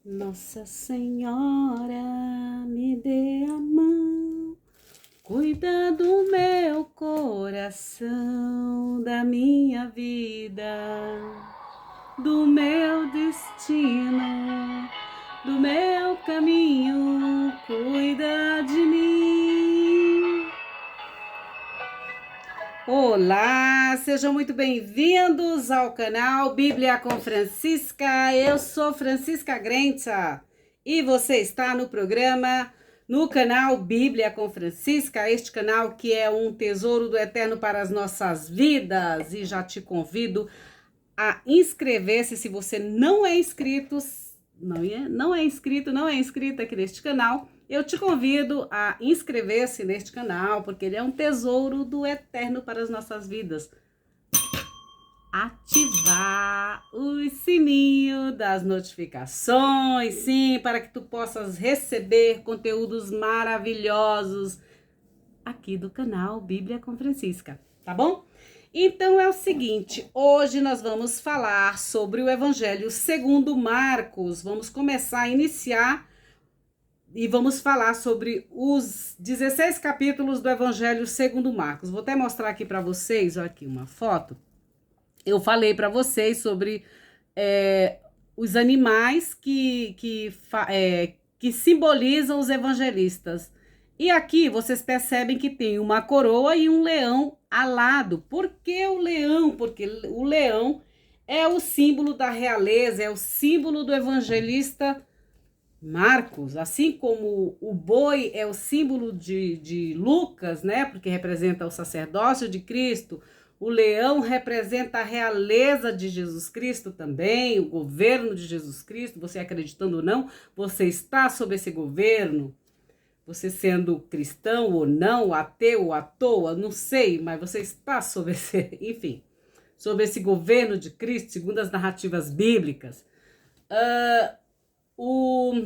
Nossa Senhora, me dê a mão, cuida do meu coração, da minha vida, do meu destino, do meu caminho, cuida de mim. Olá, sejam muito bem-vindos ao canal Bíblia com Francisca. Eu sou Francisca Grenza e você está no canal Bíblia com Francisca, este canal que é um tesouro do eterno para as nossas vidas. E já te convido a inscrever-se se você não é inscrito, não é inscrita aqui neste canal. Eu te convido a inscrever-se neste canal, porque ele é um tesouro do eterno para as nossas vidas. Ativar o sininho das notificações, sim, para que tu possas receber conteúdos maravilhosos aqui do canal Bíblia com Francisca, tá bom? Então é o seguinte, hoje nós vamos falar sobre o Evangelho segundo Marcos. Vamos começar a iniciar e vamos falar sobre os 16 capítulos do Evangelho segundo Marcos. Vou até mostrar aqui para vocês, olha aqui uma foto. Eu falei para vocês sobre os animais que simbolizam os evangelistas. E aqui vocês percebem que tem uma coroa e um leão alado. Por que o leão? Porque o leão é o símbolo da realeza, é o símbolo do evangelista Marcos, assim como o boi é o símbolo de Lucas, né? Porque representa o sacerdócio de Cristo. O leão representa a realeza de Jesus Cristo também, o governo de Jesus Cristo. Você acreditando ou não, você está sob esse governo. Você sendo cristão ou não, ateu ou à toa, não sei, mas você está sob esse, enfim, sob esse governo de Cristo, segundo as narrativas bíblicas.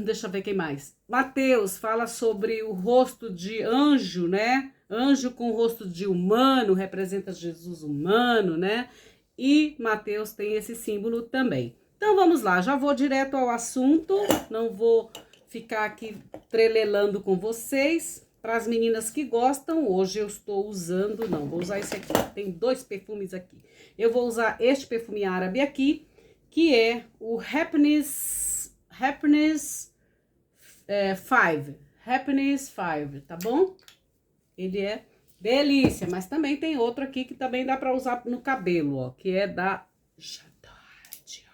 Deixa eu ver quem mais. Mateus fala sobre o rosto de anjo, né? Anjo com o rosto de humano, representa Jesus humano, né? E Mateus tem esse símbolo também. Então vamos lá, já vou direto ao assunto, não vou ficar aqui trelelando com vocês. Para as meninas que gostam, hoje eu estou usando, não, vou usar esse aqui, tem 2 perfumes aqui. Eu vou usar este perfume árabe aqui, que é o Happiness 5, tá bom? Ele é delícia, mas também tem outro aqui que também dá para usar no cabelo, ó, que é da Chadod,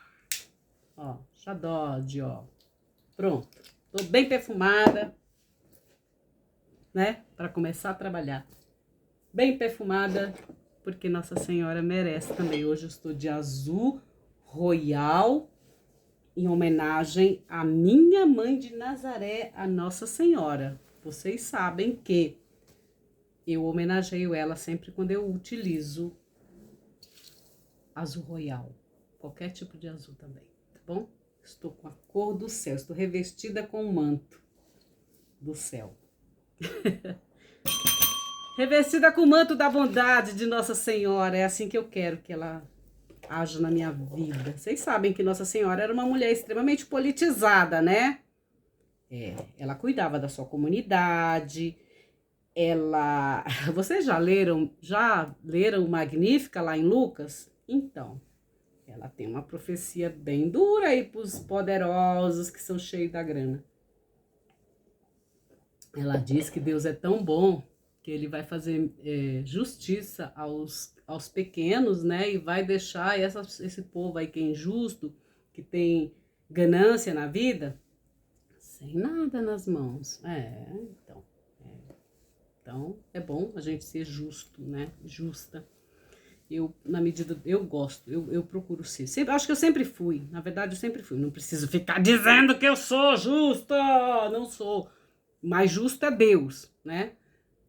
ó, Chadod, ó. Pronto, tô bem perfumada, né, para começar a trabalhar. Bem perfumada, porque Nossa Senhora merece também. Hoje eu estou de azul royal, em homenagem à minha mãe de Nazaré, a Nossa Senhora. Vocês sabem que eu homenageio ela sempre quando eu utilizo azul royal. Qualquer tipo de azul também, tá bom? Estou com a cor do céu, estou revestida com o manto do céu. Revestida com o manto da bondade de Nossa Senhora. É assim que eu quero que ela haja na minha vida. Vocês sabem que Nossa Senhora era uma mulher extremamente politizada, né? Ela cuidava da sua comunidade, vocês já leram Magnífica lá em Lucas? Então, ela tem uma profecia bem dura aí para os poderosos que são cheios da grana. Ela diz que Deus é tão bom que ele vai fazer justiça aos pequenos, né? E vai deixar esse povo aí que é injusto, que tem ganância na vida, sem nada nas mãos. Então é bom a gente ser justo, né? Justa. Eu gosto, eu procuro ser. Acho que eu sempre fui, na verdade eu sempre fui. Não preciso ficar dizendo que eu sou justa, não sou. Mas justo é Deus, né?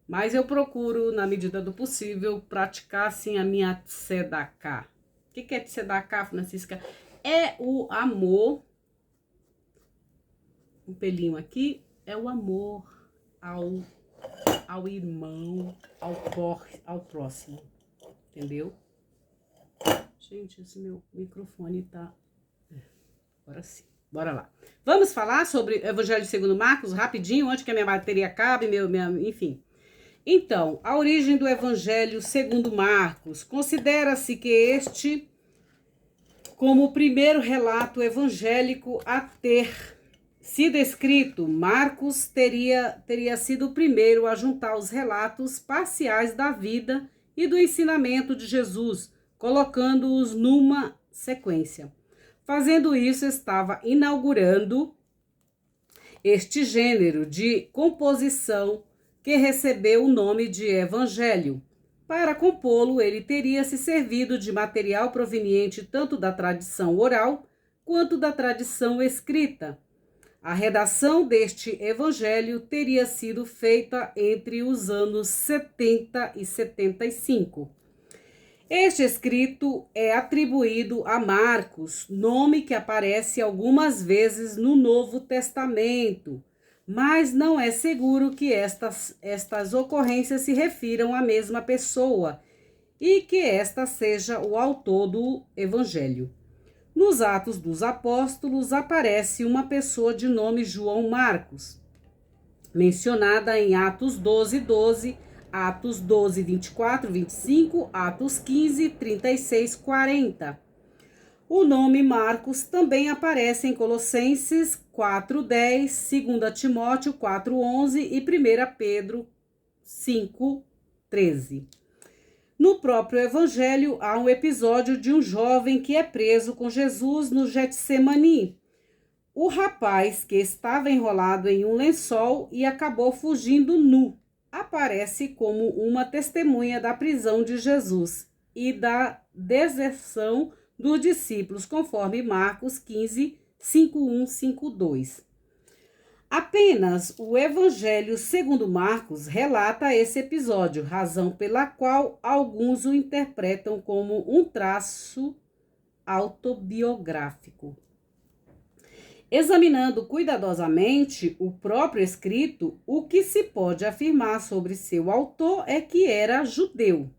Mas eu procuro, na medida do possível, praticar, assim, a minha tzedaká. O que é tzedaká, Francisca? É o amor, um pelinho aqui, é o amor ao irmão, ao próximo, entendeu? Gente, esse meu microfone tá... Agora sim, bora lá. Vamos falar sobre o Evangelho segundo Marcos, rapidinho, antes que a minha bateria acabe, enfim. Então, a origem do Evangelho segundo Marcos. Considera-se que este, como o primeiro relato evangélico a ter sido escrito, Marcos teria sido o primeiro a juntar os relatos parciais da vida e do ensinamento de Jesus, colocando-os numa sequência. Fazendo isso, estava inaugurando este gênero de composição que recebeu o nome de Evangelho. Para compô-lo, ele teria se servido de material proveniente tanto da tradição oral quanto da tradição escrita. A redação deste evangelho teria sido feita entre os anos 70 e 75. Este escrito é atribuído a Marcos, nome que aparece algumas vezes no Novo Testamento, mas não é seguro que estas ocorrências se refiram à mesma pessoa e que esta seja o autor do evangelho. Nos Atos dos Apóstolos aparece uma pessoa de nome João Marcos, mencionada em Atos 12:12, Atos 12, 24, 25, Atos 15, 36, 40. O nome Marcos também aparece em Colossenses 4:10, 2 Timóteo 4:11 e 1 Pedro 5:13. No próprio Evangelho, há um episódio de um jovem que é preso com Jesus no Getsemani. O rapaz, que estava enrolado em um lençol e acabou fugindo nu, aparece como uma testemunha da prisão de Jesus e da deserção dos discípulos, conforme Marcos 15, 5:1, 5:2. Apenas o Evangelho segundo Marcos relata esse episódio, razão pela qual alguns o interpretam como um traço autobiográfico. Examinando cuidadosamente o próprio escrito, o que se pode afirmar sobre seu autor é que era judeu,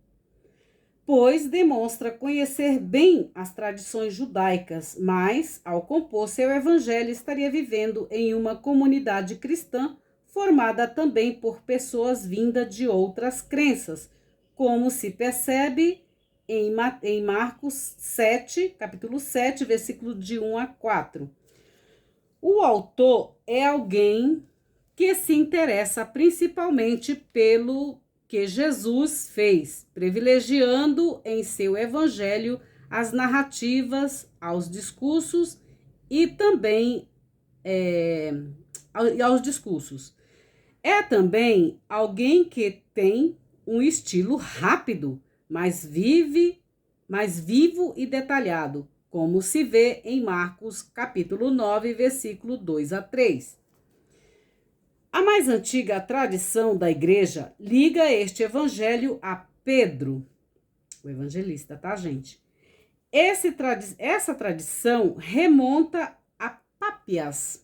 pois demonstra conhecer bem as tradições judaicas, mas, ao compor seu evangelho, estaria vivendo em uma comunidade cristã formada também por pessoas vindas de outras crenças, como se percebe em Marcos 7, capítulo 7, versículo de 1 a 4. O autor é alguém que se interessa principalmente pelo que Jesus fez, privilegiando em seu evangelho as narrativas, aos discursos e também aos discursos. É também alguém que tem um estilo rápido, mais vivo e detalhado, como se vê em Marcos capítulo 9, versículo 2 a 3. A mais antiga tradição da igreja liga este evangelho a Pedro, o evangelista, tá, gente? Essa tradição remonta a Pápias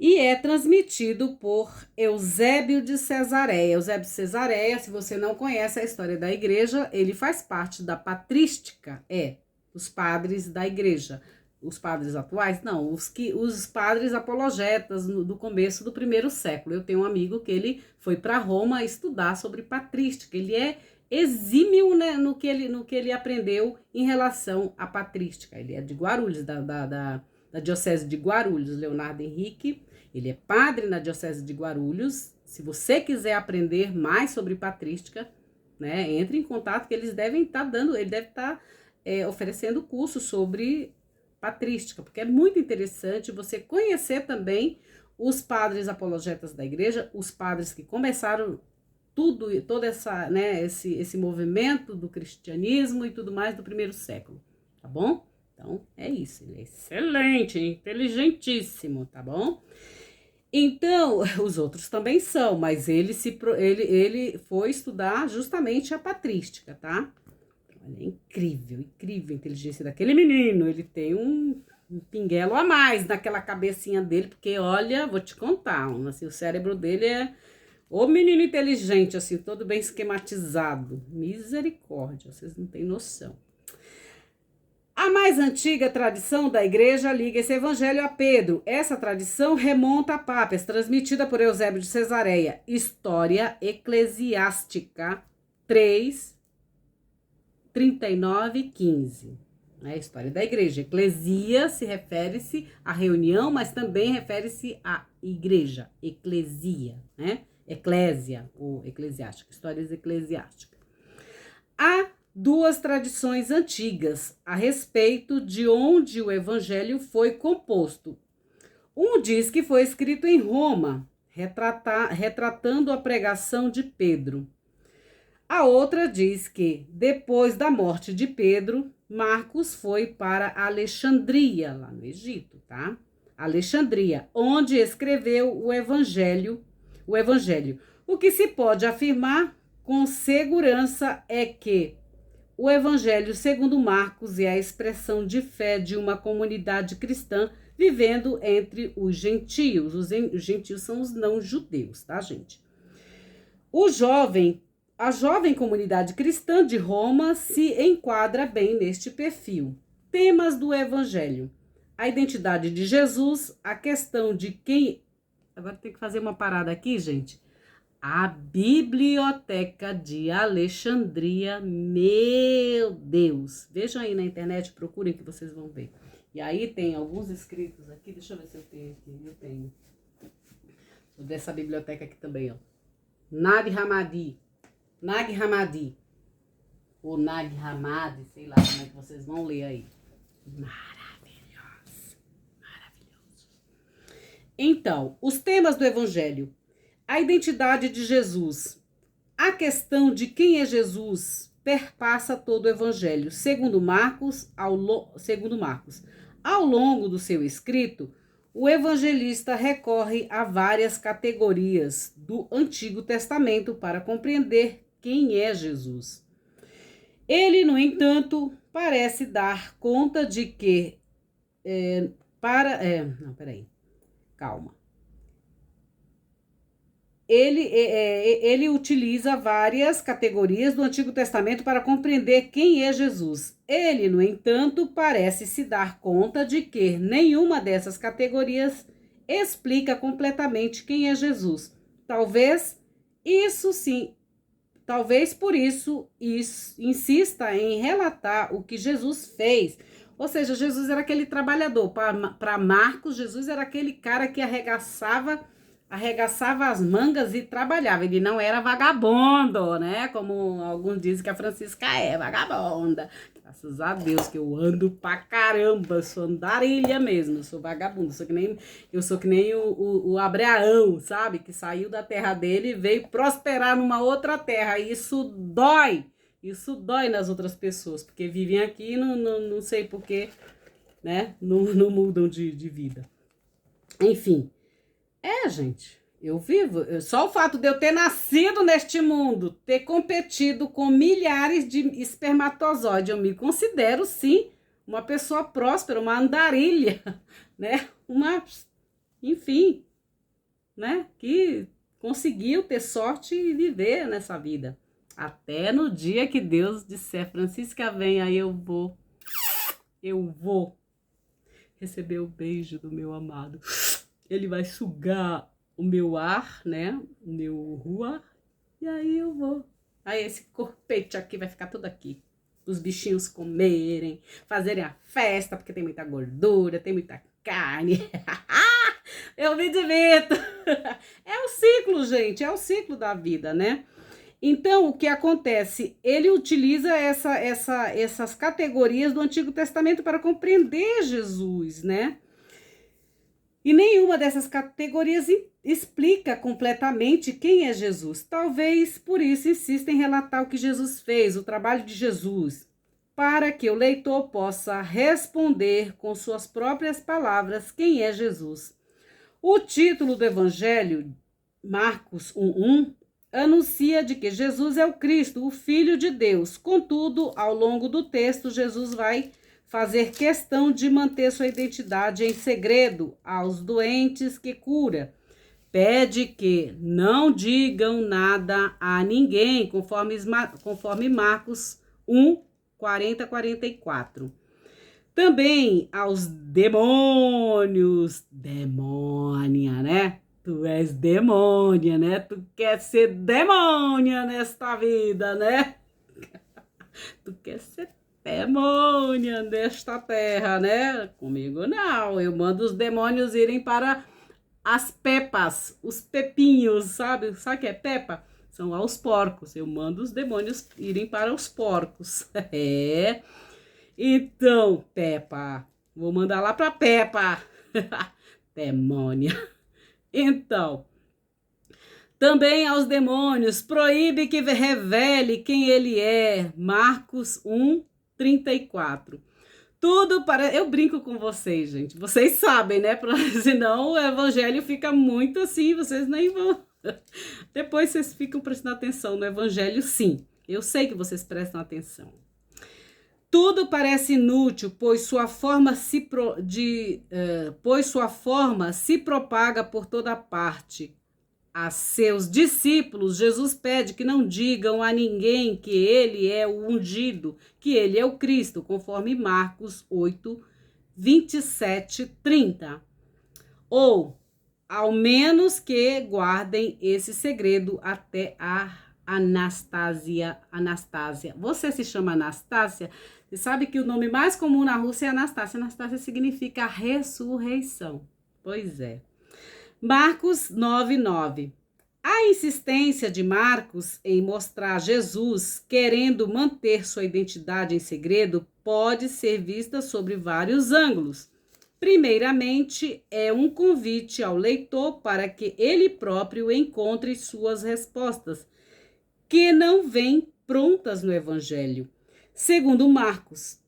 e é transmitido por Eusébio de Cesareia. Eusébio de Cesareia, se você não conhece a história da igreja, ele faz parte da patrística, os padres da igreja. Os padres atuais? Não, os padres apologetas do começo do primeiro século. Eu tenho um amigo que ele foi para Roma estudar sobre patrística. Ele é exímio, né, no que ele aprendeu em relação à patrística. Ele é de Guarulhos, da diocese de Guarulhos, Leonardo Henrique. Ele é padre na diocese de Guarulhos. Se você quiser aprender mais sobre patrística, né, entre em contato que eles devem estar dando, ele deve estar oferecendo curso sobre patrística, porque é muito interessante você conhecer também os padres apologetas da igreja, os padres que começaram toda essa, né, esse movimento do cristianismo e tudo mais do primeiro século, tá bom? Então, é isso, ele é excelente, inteligentíssimo, tá bom? Então, os outros também são, mas ele foi estudar justamente a patrística, tá? É incrível a inteligência daquele menino. Ele tem um pinguelo a mais naquela cabecinha dele, porque, olha, vou te contar, assim, o cérebro dele é o menino inteligente, assim, todo bem esquematizado. Misericórdia, vocês não têm noção. A mais antiga tradição da igreja liga esse evangelho a Pedro. Essa tradição remonta a Pápias, transmitida por Eusébio de Cesareia. História Eclesiástica 3, 39 e 15. É a história da igreja. Eclesia se refere-se à reunião, mas também refere-se à igreja. Eclesia, né? Eclésia ou eclesiástica. Histórias eclesiásticas. Há duas tradições antigas a respeito de onde o evangelho foi composto. Um diz que foi escrito em Roma, retratando a pregação de Pedro. A outra diz que, depois da morte de Pedro, Marcos foi para Alexandria, lá no Egito, tá? Alexandria, onde escreveu o evangelho. O que se pode afirmar com segurança é que o evangelho segundo Marcos é a expressão de fé de uma comunidade cristã vivendo entre os gentios. Os gentios são os não-judeus, tá, gente? A jovem comunidade cristã de Roma se enquadra bem neste perfil. Temas do evangelho: a identidade de Jesus, a questão de quem... Agora tem que fazer uma parada aqui, gente. A Biblioteca de Alexandria, meu Deus. Vejam aí na internet, procurem que vocês vão ver. E aí tem alguns escritos aqui, deixa eu ver se eu tenho aqui. Eu tenho. Dessa biblioteca aqui também, ó. Nag Hammadi. Ou Nag Hammadi, sei lá como é que vocês vão ler aí. Maravilhoso. Então, os temas do evangelho. A identidade de Jesus. A questão de quem é Jesus perpassa todo o evangelho. Segundo Marcos, ao longo do seu escrito, o evangelista recorre a várias categorias do Antigo Testamento para compreender quem é Jesus. Ele, no entanto, parece dar conta de que... Calma. Ele utiliza várias categorias do Antigo Testamento para compreender quem é Jesus. Ele, no entanto, parece se dar conta de que nenhuma dessas categorias explica completamente quem é Jesus. Talvez por isso insista em relatar o que Jesus fez. Ou seja, Jesus era aquele trabalhador. Para Marcos, Jesus era aquele cara que arregaçava as mangas e trabalhava. Ele não era vagabundo, né? Como alguns dizem que a Francisca é vagabunda. Graças a Deus que eu ando pra caramba, sou andarilha mesmo, eu sou vagabundo, eu sou que nem o Abraão, sabe? Que saiu da terra dele e veio prosperar numa outra terra. E isso dói nas outras pessoas, porque vivem aqui e não sei porquê, né? Não mudam de vida. Enfim. Gente, só o fato de eu ter nascido neste mundo, ter competido com milhares de espermatozoides, eu me considero, sim, uma pessoa próspera, uma andarilha, né? Enfim, né? Que conseguiu ter sorte e viver nessa vida. Até no dia que Deus disser, Francisca, vem, aí eu vou receber o beijo do meu amado. Ele vai sugar o meu ar, né? O meu ruar. E aí eu vou. Aí esse corpete aqui vai ficar tudo aqui. Os bichinhos comerem, fazerem a festa, porque tem muita gordura, tem muita carne. Eu me divirto. É o ciclo, gente. É o ciclo da vida, né? Então, o que acontece? Ele utiliza essas categorias do Antigo Testamento para compreender Jesus, né? E nenhuma dessas categorias explica completamente quem é Jesus. Talvez por isso insista em relatar o que Jesus fez, o trabalho de Jesus, para que o leitor possa responder com suas próprias palavras quem é Jesus. O título do Evangelho, Marcos 1:1, anuncia de que Jesus é o Cristo, o Filho de Deus. Contudo, ao longo do texto, Jesus vai fazer questão de manter sua identidade em segredo aos doentes que cura. Pede que não digam nada a ninguém, conforme Marcos 1, 40-44. Também aos demônios, demônia, né? Tu és demônia, né? Tu quer ser demônia nesta vida, né? Tu quer ser demônia nesta terra, né? Comigo não, eu mando os demônios irem para as pepas, os pepinhos, sabe? Sabe o que é pepa? São lá os porcos. Eu mando os demônios irem para os porcos. É. Então, Peppa, vou mandar lá para Peppa. Demônia. Então, também aos demônios, proíbe que revele quem ele é. Marcos 1:34. Tudo para... Eu brinco com vocês, gente. Vocês sabem, né? Senão o evangelho fica muito assim, vocês nem vão... Depois vocês ficam prestando atenção no evangelho, sim. Eu sei que vocês prestam atenção. Tudo parece inútil, pois sua forma se propaga por toda parte. A seus discípulos, Jesus pede que não digam a ninguém que ele é o ungido, que ele é o Cristo, conforme Marcos 8:27-30. Ou, ao menos que guardem esse segredo até a Anastasia. Você se chama Anastácia? Você sabe que o nome mais comum na Rússia é Anastácia. Anastácia significa ressurreição. Pois é. Marcos 9:9. A insistência de Marcos em mostrar Jesus querendo manter sua identidade em segredo pode ser vista sobre vários ângulos. Primeiramente, é um convite ao leitor para que ele próprio encontre suas respostas, que não vêm prontas no Evangelho. Segundo Marcos,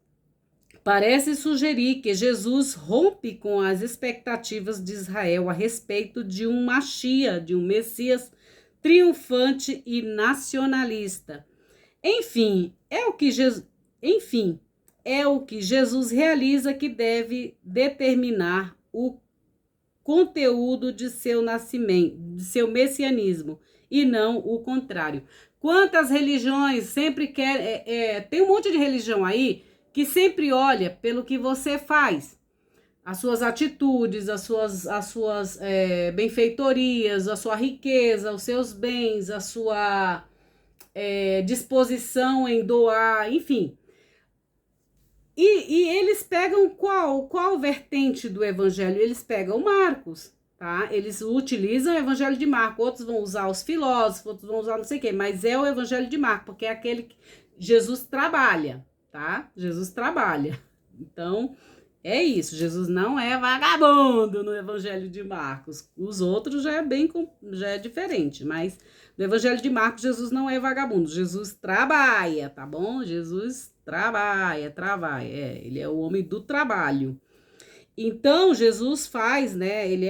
parece sugerir que Jesus rompe com as expectativas de Israel a respeito de um Machia, de um Messias triunfante e nacionalista. Enfim, é o que Jesus realiza que deve determinar o conteúdo de seu nascimento, de seu messianismo, e não o contrário. Quantas religiões sempre querem... tem um monte de religião aí que sempre olha pelo que você faz, as suas atitudes, as suas benfeitorias, a sua riqueza, os seus bens, a sua disposição em doar, enfim. E eles pegam qual vertente do evangelho? Eles pegam Marcos, tá? Eles utilizam o evangelho de Marcos, outros vão usar os filósofos, outros vão usar não sei o quê, mas é o evangelho de Marcos, porque é aquele que Jesus trabalha, tá? Jesus trabalha. Então, é isso. Jesus não é vagabundo no evangelho de Marcos. Os outros já é diferente, mas no evangelho de Marcos, Jesus não é vagabundo. Jesus trabalha, tá bom? Jesus trabalha. Ele é o homem do trabalho. Então, Jesus faz, né? Ele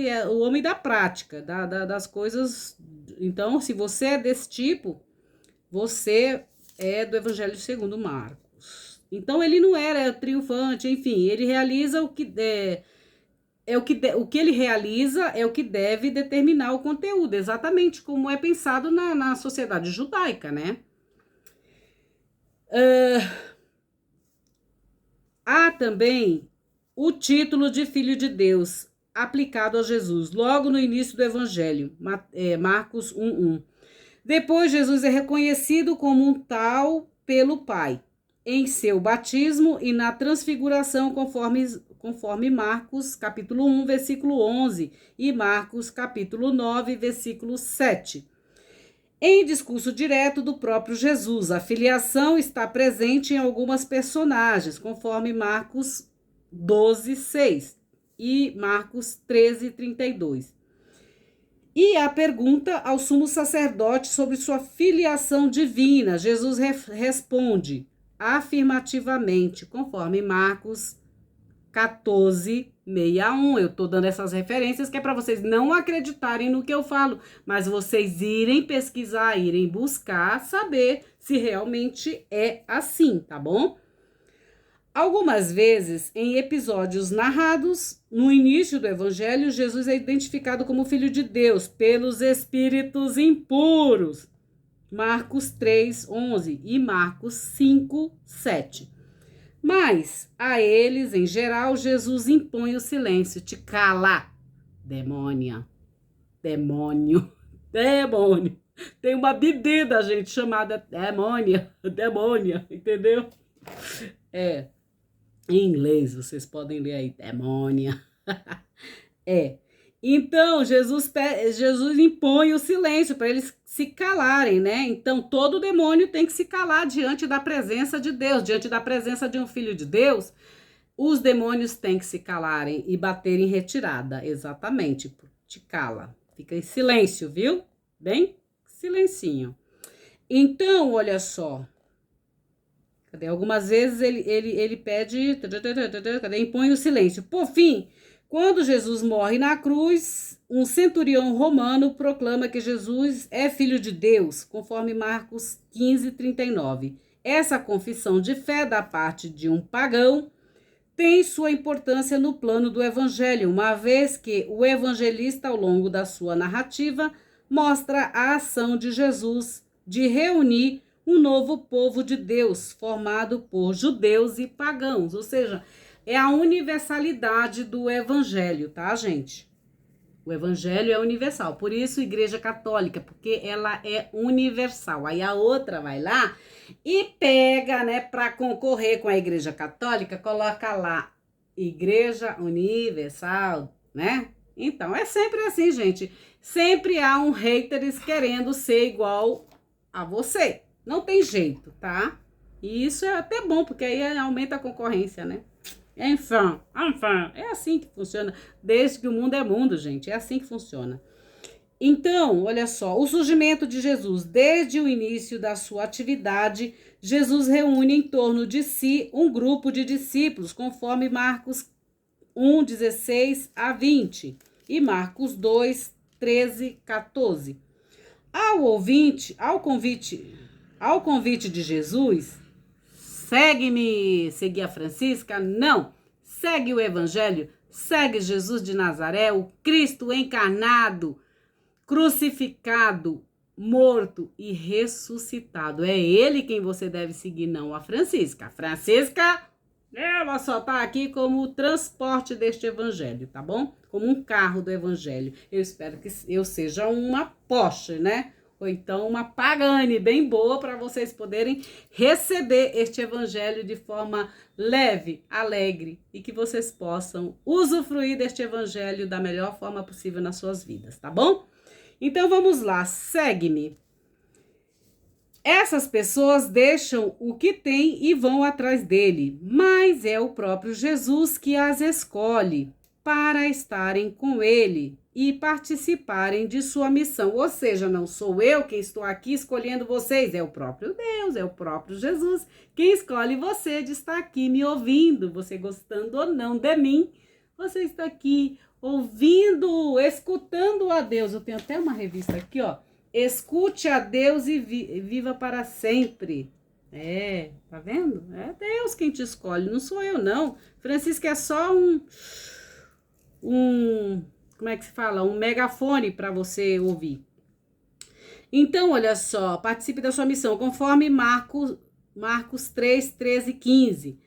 é o homem da prática, das coisas. Então, se você é desse tipo, você é do Evangelho segundo Marcos. Então, ele não era triunfante, enfim, ele realiza o que o que ele realiza é o que deve determinar o conteúdo, exatamente como é pensado na sociedade judaica, né? Há também o título de Filho de Deus aplicado a Jesus, logo no início do Evangelho, Marcos 1:1. Depois, Jesus é reconhecido como um tal pelo Pai, em seu batismo e na transfiguração, conforme Marcos, capítulo 1, versículo 11, e Marcos, capítulo 9, versículo 7. Em discurso direto do próprio Jesus, a filiação está presente em algumas personagens, conforme Marcos 12:6 e Marcos 13:32. E a pergunta ao sumo sacerdote sobre sua filiação divina, Jesus responde afirmativamente, conforme Marcos 14:61. Eu estou dando essas referências que é para vocês não acreditarem no que eu falo, mas vocês irem pesquisar, irem buscar saber se realmente é assim, tá bom? Algumas vezes, em episódios narrados, no início do Evangelho, Jesus é identificado como Filho de Deus pelos espíritos impuros. Marcos 3:11 e Marcos 5:7. Mas a eles, em geral, Jesus impõe o silêncio. Te cala, demônia, demônio, demônio. Tem uma bebida, gente, chamada demônia, entendeu? É, em inglês, vocês podem ler aí, demônia. É. Então, Jesus impõe o silêncio para eles se calarem, né? Então, todo demônio tem que se calar diante da presença de Deus, diante da presença de um filho de Deus. Os demônios têm que se calarem e bater em retirada, exatamente. Te cala, fica em silêncio, viu? Bem silencinho. Então, olha só. Cadê? Algumas vezes ele pede, cadê? Impõe o silêncio. Por fim, quando Jesus morre na cruz, um centurião romano proclama que Jesus é filho de Deus, conforme Marcos 15:39. Essa confissão de fé da parte de um pagão tem sua importância no plano do evangelho, uma vez que o evangelista, ao longo da sua narrativa, mostra a ação de Jesus de reunir um novo povo de Deus, formado por judeus e pagãos, ou seja, é a universalidade do evangelho, tá, gente? O evangelho é universal, por isso Igreja Católica, porque ela é universal. Aí a outra vai lá e pega, né, para concorrer com a Igreja Católica, coloca lá Igreja Universal, né? Então, é sempre assim, gente. Sempre há um haters querendo ser igual a você. Não tem jeito, tá? E isso é até bom, porque aí aumenta a concorrência, né? Enfim, é assim que funciona. Desde que o mundo é mundo, gente. É assim que funciona. Então, olha só, o surgimento de Jesus, desde o início da sua atividade, Jesus reúne em torno de si um grupo de discípulos, conforme Marcos 1:16 a 20 e Marcos 2:13, 14. Ao convite de Jesus, segue-me, seguir a Francisca? Não, segue o Evangelho, segue Jesus de Nazaré, o Cristo encarnado, crucificado, morto e ressuscitado. É ele quem você deve seguir, não a Francisca. A Francisca, ela só tá aqui como o transporte deste evangelho, tá bom? Como um carro do evangelho. Eu espero que eu seja uma Porsche, né? Ou então uma Pagani bem boa para vocês poderem receber este evangelho de forma leve, alegre e que vocês possam usufruir deste evangelho da melhor forma possível nas suas vidas, tá bom? Então vamos lá, segue-me. Essas pessoas deixam o que têm e vão atrás dele, mas é o próprio Jesus que as escolhe para estarem com ele e participarem de sua missão. Ou seja, não sou eu quem estou aqui escolhendo vocês, é o próprio Deus, é o próprio Jesus quem escolhe você de estar aqui me ouvindo, você gostando ou não de mim. Você está aqui ouvindo, escutando a Deus. Eu tenho até uma revista aqui, ó. Escute a Deus e viva para sempre. É, tá vendo? É Deus quem te escolhe, não sou eu, não. Francisco é só como é que se fala? Um megafone para você ouvir. Então, olha só, participe da sua missão, conforme Marcos 3, 13 e 15.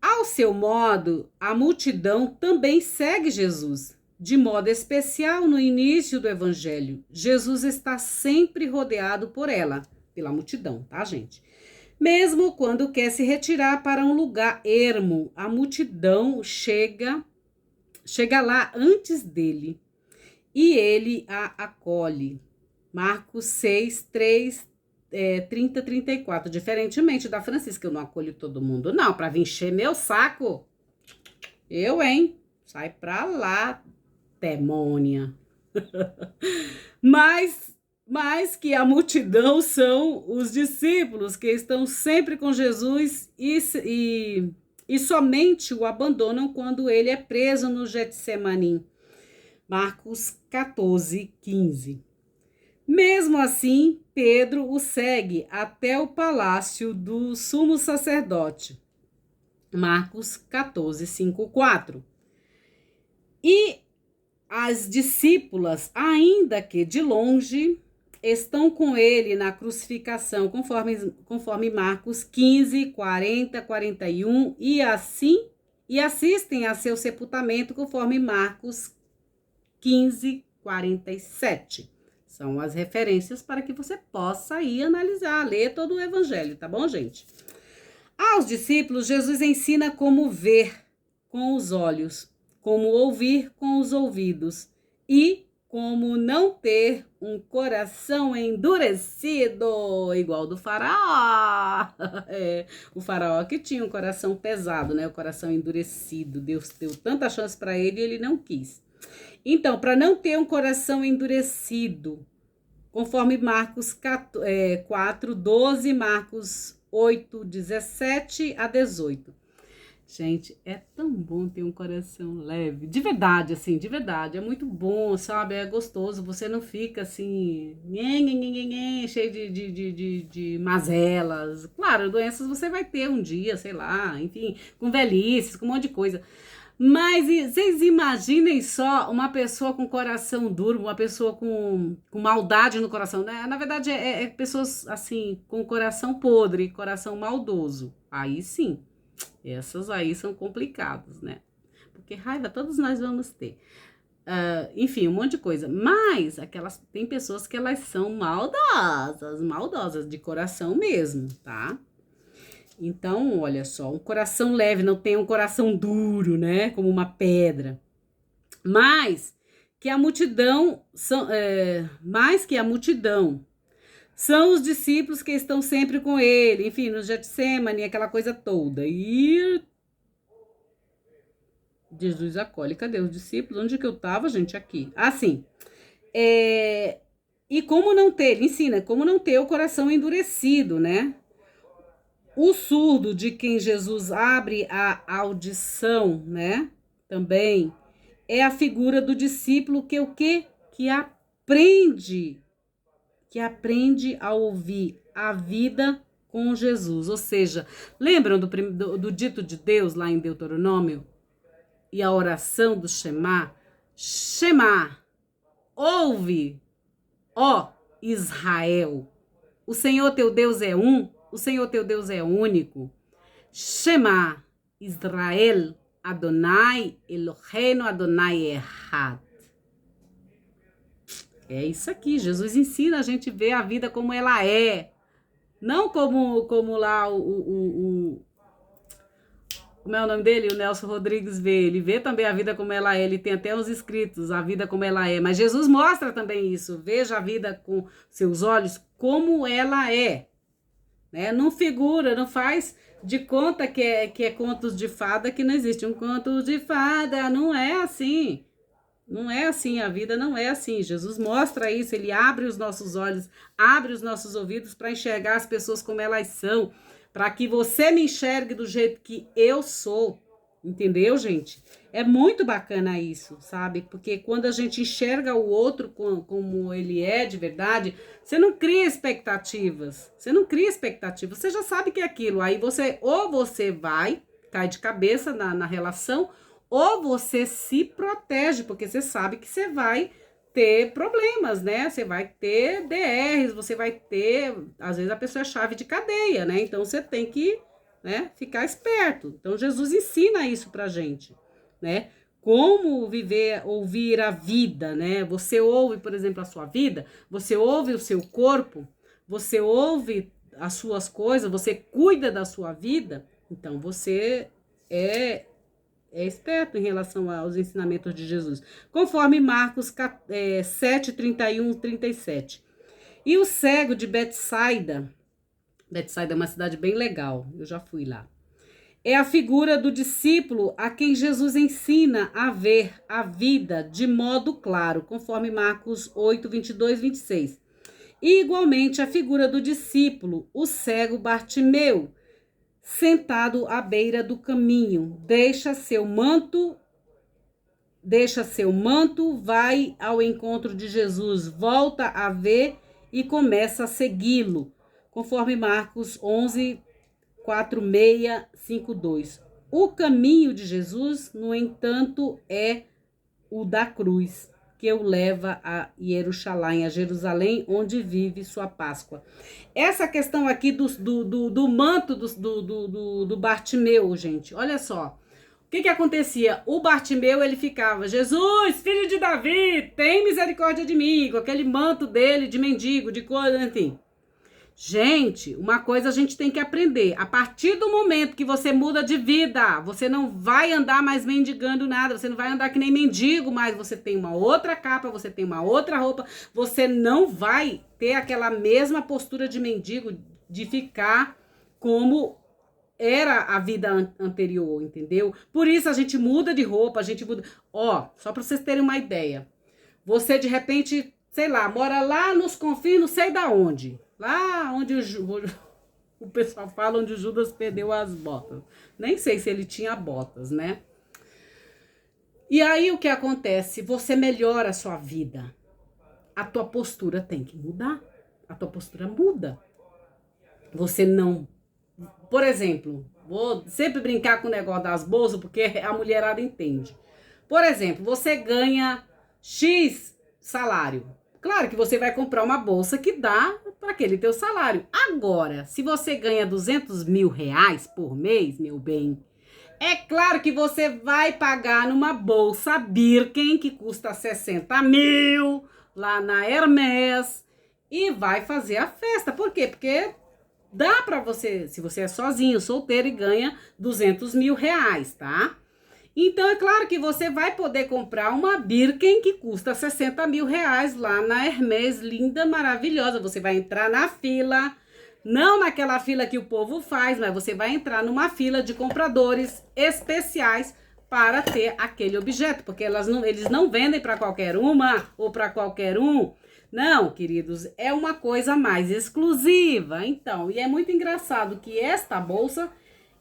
Ao seu modo, a multidão também segue Jesus. De modo especial, no início do evangelho, Jesus está sempre rodeado por ela, pela multidão, tá, gente? Mesmo quando quer se retirar para um lugar ermo, a multidão chega lá antes dele e ele a acolhe. Marcos 6, 3, 30, 34. Diferentemente da Francisca, eu não acolho todo mundo, não, para vir encher meu saco. Eu, hein? Sai pra lá, demônia. Mas que a multidão são os discípulos que estão sempre com Jesus e somente o abandonam quando ele é preso no Getsemanim. Marcos 14, 15. Mesmo assim, Pedro o segue até o palácio do sumo sacerdote. Marcos 14, 5, 4. E as discípulas, ainda que de longe, estão com ele na crucificação, conforme Marcos 15, 40, 41, e assistem a seu sepultamento, conforme Marcos 15, 47. São as referências para que você possa ir analisar, ler todo o evangelho, tá bom, gente? Aos discípulos, Jesus ensina como ver com os olhos, como ouvir com os ouvidos e como não ter um coração endurecido, igual do faraó. O faraó que tinha um coração pesado, né? O coração endurecido. Deus deu tanta chance para ele e ele não quis. Então, para não ter um coração endurecido, conforme Marcos 4, 12, Marcos 8, 17 a 18. Gente, é tão bom ter um coração leve. De verdade, assim, de verdade. É muito bom, sabe? É gostoso. Você não fica assim, cheio de mazelas. Claro, doenças você vai ter um dia, sei lá, enfim, com velhices, com um monte de coisa. Mas vocês imaginem só uma pessoa com coração duro, uma pessoa com maldade no coração, né? Na verdade, é pessoas assim, com coração podre, coração maldoso. Aí sim. Essas aí são complicadas, né? Porque raiva todos nós vamos ter. Enfim, um monte de coisa. Mas tem pessoas que elas são maldosas de coração mesmo, tá? Então, olha só, um coração leve não tem um coração duro, né? Como uma pedra. Mais que a multidão são os discípulos que estão sempre com ele, enfim, no Getsemane, aquela coisa toda. E Jesus acolhe. Cadê os discípulos? Onde que eu tava, gente? Aqui. Assim. E como não ter, ele ensina, como não ter o coração endurecido, né? O surdo de quem Jesus abre a audição, né? Também é a figura do discípulo que o quê? Que aprende a ouvir a vida com Jesus. Ou seja, lembram do dito de Deus lá em Deuteronômio? E a oração do Shema? Shema, ouve, ó Israel. O Senhor teu Deus é um, o Senhor teu Deus é único. Shema, Israel, Adonai, Eloheinu, Adonai Echad. É isso aqui, Jesus ensina a gente ver a vida como ela é. Não como lá como é o nome dele? O Nelson Rodrigues vê. Ele vê também a vida como ela é. Ele tem até uns escritos, a vida como ela é. Mas Jesus mostra também isso. Veja a vida com seus olhos como ela é. Né? Não figura, não faz de conta que é contos de fada, que não existe um conto de fada. Não é assim. Não é assim, a vida não é assim. Jesus mostra isso, ele abre os nossos olhos, abre os nossos ouvidos para enxergar as pessoas como elas são, para que você me enxergue do jeito que eu sou. Entendeu, gente? É muito bacana isso, sabe? Porque quando a gente enxerga o outro como ele é de verdade, você não cria expectativas. Você já sabe que é aquilo. Aí você vai, cai de cabeça na relação, ou você se protege, porque você sabe que você vai ter problemas, né? Você vai ter DRs, você vai ter... Às vezes a pessoa é chave de cadeia, né? Então você tem que, né, ficar esperto. Então Jesus ensina isso pra gente, né? Como ouvir a vida, né? Você ouve, por exemplo, a sua vida, você ouve o seu corpo, você ouve as suas coisas, você cuida da sua vida, então você é esperto em relação aos ensinamentos de Jesus, conforme Marcos 7, 31, 37. E o cego de Betsaida é uma cidade bem legal, eu já fui lá, é a figura do discípulo a quem Jesus ensina a ver a vida de modo claro, conforme Marcos 8, 22, 26. E igualmente a figura do discípulo, o cego Bartimeu, sentado à beira do caminho, deixa seu manto, vai ao encontro de Jesus, volta a ver e começa a segui-lo, conforme Marcos 11, 46, 52. O caminho de Jesus, no entanto, é o da cruz. que o leva a Jerusalém, a Jerusalém, onde vive sua Páscoa. Essa questão aqui do manto do Bartimeu, gente, olha só. O que acontecia? O Bartimeu, ele ficava, Jesus, filho de Davi, tem misericórdia de mim, com aquele manto dele de mendigo, de coisa, enfim. Gente, uma coisa a gente tem que aprender. A partir do momento que você muda de vida, você não vai andar mais mendigando nada, você não vai andar que nem mendigo, mas você tem uma outra capa, você tem uma outra roupa, você não vai ter aquela mesma postura de mendigo, de ficar como era a vida anterior, entendeu? Por isso a gente muda de roupa, a gente muda... Ó, só para vocês terem uma ideia. Você, de repente, sei lá, mora lá nos confins, não sei da onde. Lá onde o pessoal fala, onde o Judas perdeu as botas. Nem sei se ele tinha botas, né? E aí o que acontece? Você melhora a sua vida. A tua postura tem que mudar. A tua postura muda. Você não... Por exemplo, vou sempre brincar com o negócio das bolsas, porque a mulherada entende. Por exemplo, você ganha X salário. Claro que você vai comprar uma bolsa que dá para aquele teu salário. Agora, se você ganha 200 mil reais por mês, meu bem, é claro que você vai pagar numa bolsa Birkin, que custa 60 mil, lá na Hermès, e vai fazer a festa. Por quê? Porque dá para você, se você é sozinho, solteiro e ganha 200 mil reais, tá? Então, é claro que você vai poder comprar uma Birkin que custa 60 mil reais lá na Hermès, linda, maravilhosa. Você vai entrar na fila, não naquela fila que o povo faz, mas você vai entrar numa fila de compradores especiais para ter aquele objeto, porque eles não vendem para qualquer uma ou para qualquer um. Não, queridos, é uma coisa mais exclusiva. Então, e é muito engraçado que esta bolsa...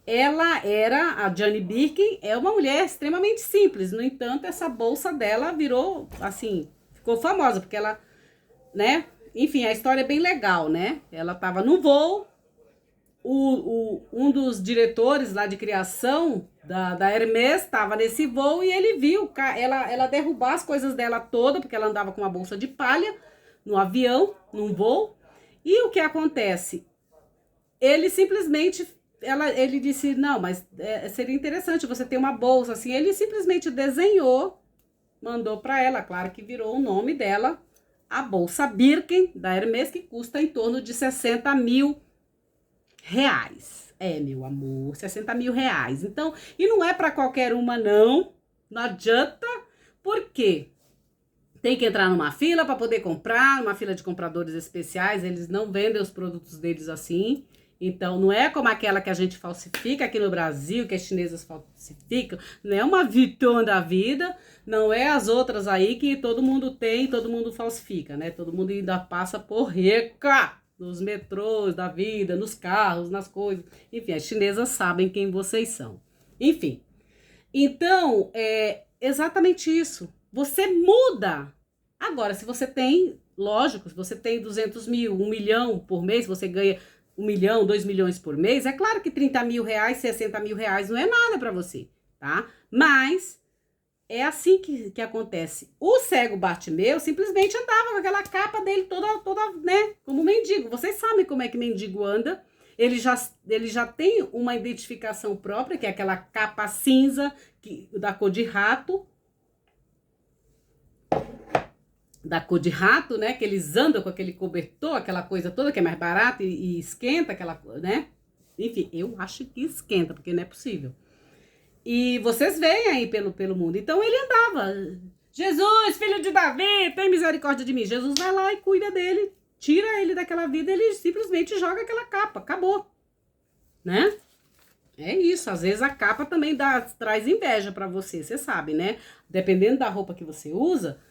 Ela era, a Jane Birkin, é uma mulher extremamente simples. No entanto, essa bolsa dela virou, assim, ficou famosa, porque ela, né? Enfim, a história é bem legal, né? Ela tava no voo, um dos diretores lá de criação da Hermès estava nesse voo e ele viu ela derrubar as coisas dela toda, porque ela andava com uma bolsa de palha no avião, num voo. E o que acontece? Ele simplesmente... Ele disse, não, mas seria interessante você ter uma bolsa, assim. Ele simplesmente desenhou, mandou para ela, claro que virou o nome dela, a bolsa Birkin da Hermès, que custa em torno de 60 mil reais. É, meu amor, 60 mil reais. Então, e não é para qualquer uma, não adianta, por quê? Tem que entrar numa fila para poder comprar, numa fila de compradores especiais, eles não vendem os produtos deles assim. Então, não é como aquela que a gente falsifica aqui no Brasil, que as chinesas falsificam, não é uma Vuitton da vida, não é as outras aí que todo mundo tem, todo mundo falsifica, né? Todo mundo ainda passa por rica nos metrôs da vida, nos carros, nas coisas. Enfim, as chinesas sabem quem vocês são. Enfim, então, é exatamente isso. Você muda. Agora, se você tem, lógico, se você tem 200 mil, 1 milhão por mês, você ganha 1 milhão, 2 milhões por mês, é claro que 30 mil reais, 60 mil reais não é nada para você, tá? Mas é assim que acontece. O cego Bartimeu simplesmente andava com aquela capa dele toda, né, como mendigo. Vocês sabem como é que mendigo anda. Ele já tem uma identificação própria, que é aquela capa cinza, da cor de rato, né, que eles andam com aquele cobertor, aquela coisa toda que é mais barata e esquenta, aquela, né, enfim, eu acho que esquenta, porque não é possível. E vocês veem aí pelo mundo, então ele andava, Jesus, filho de Davi, tem misericórdia de mim. Jesus vai lá e cuida dele, tira ele daquela vida, ele simplesmente joga aquela capa, acabou, né? É isso, às vezes a capa também traz inveja pra você, você sabe, né? Dependendo da roupa que você usa,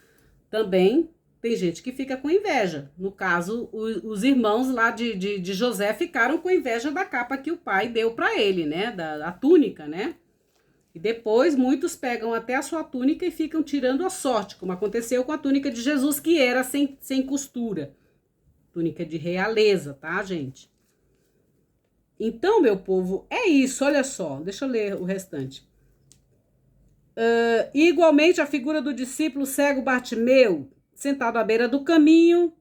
também tem gente que fica com inveja. No caso, os irmãos lá de José ficaram com inveja da capa que o pai deu para ele, né? Da túnica, né? E depois muitos pegam até a sua túnica e ficam tirando a sorte, como aconteceu com a túnica de Jesus, que era sem costura. Túnica de realeza, tá, gente? Então, meu povo, é isso, olha só. Deixa eu ler o restante. Igualmente, a figura do discípulo cego Bartimeu, sentado à beira do caminho,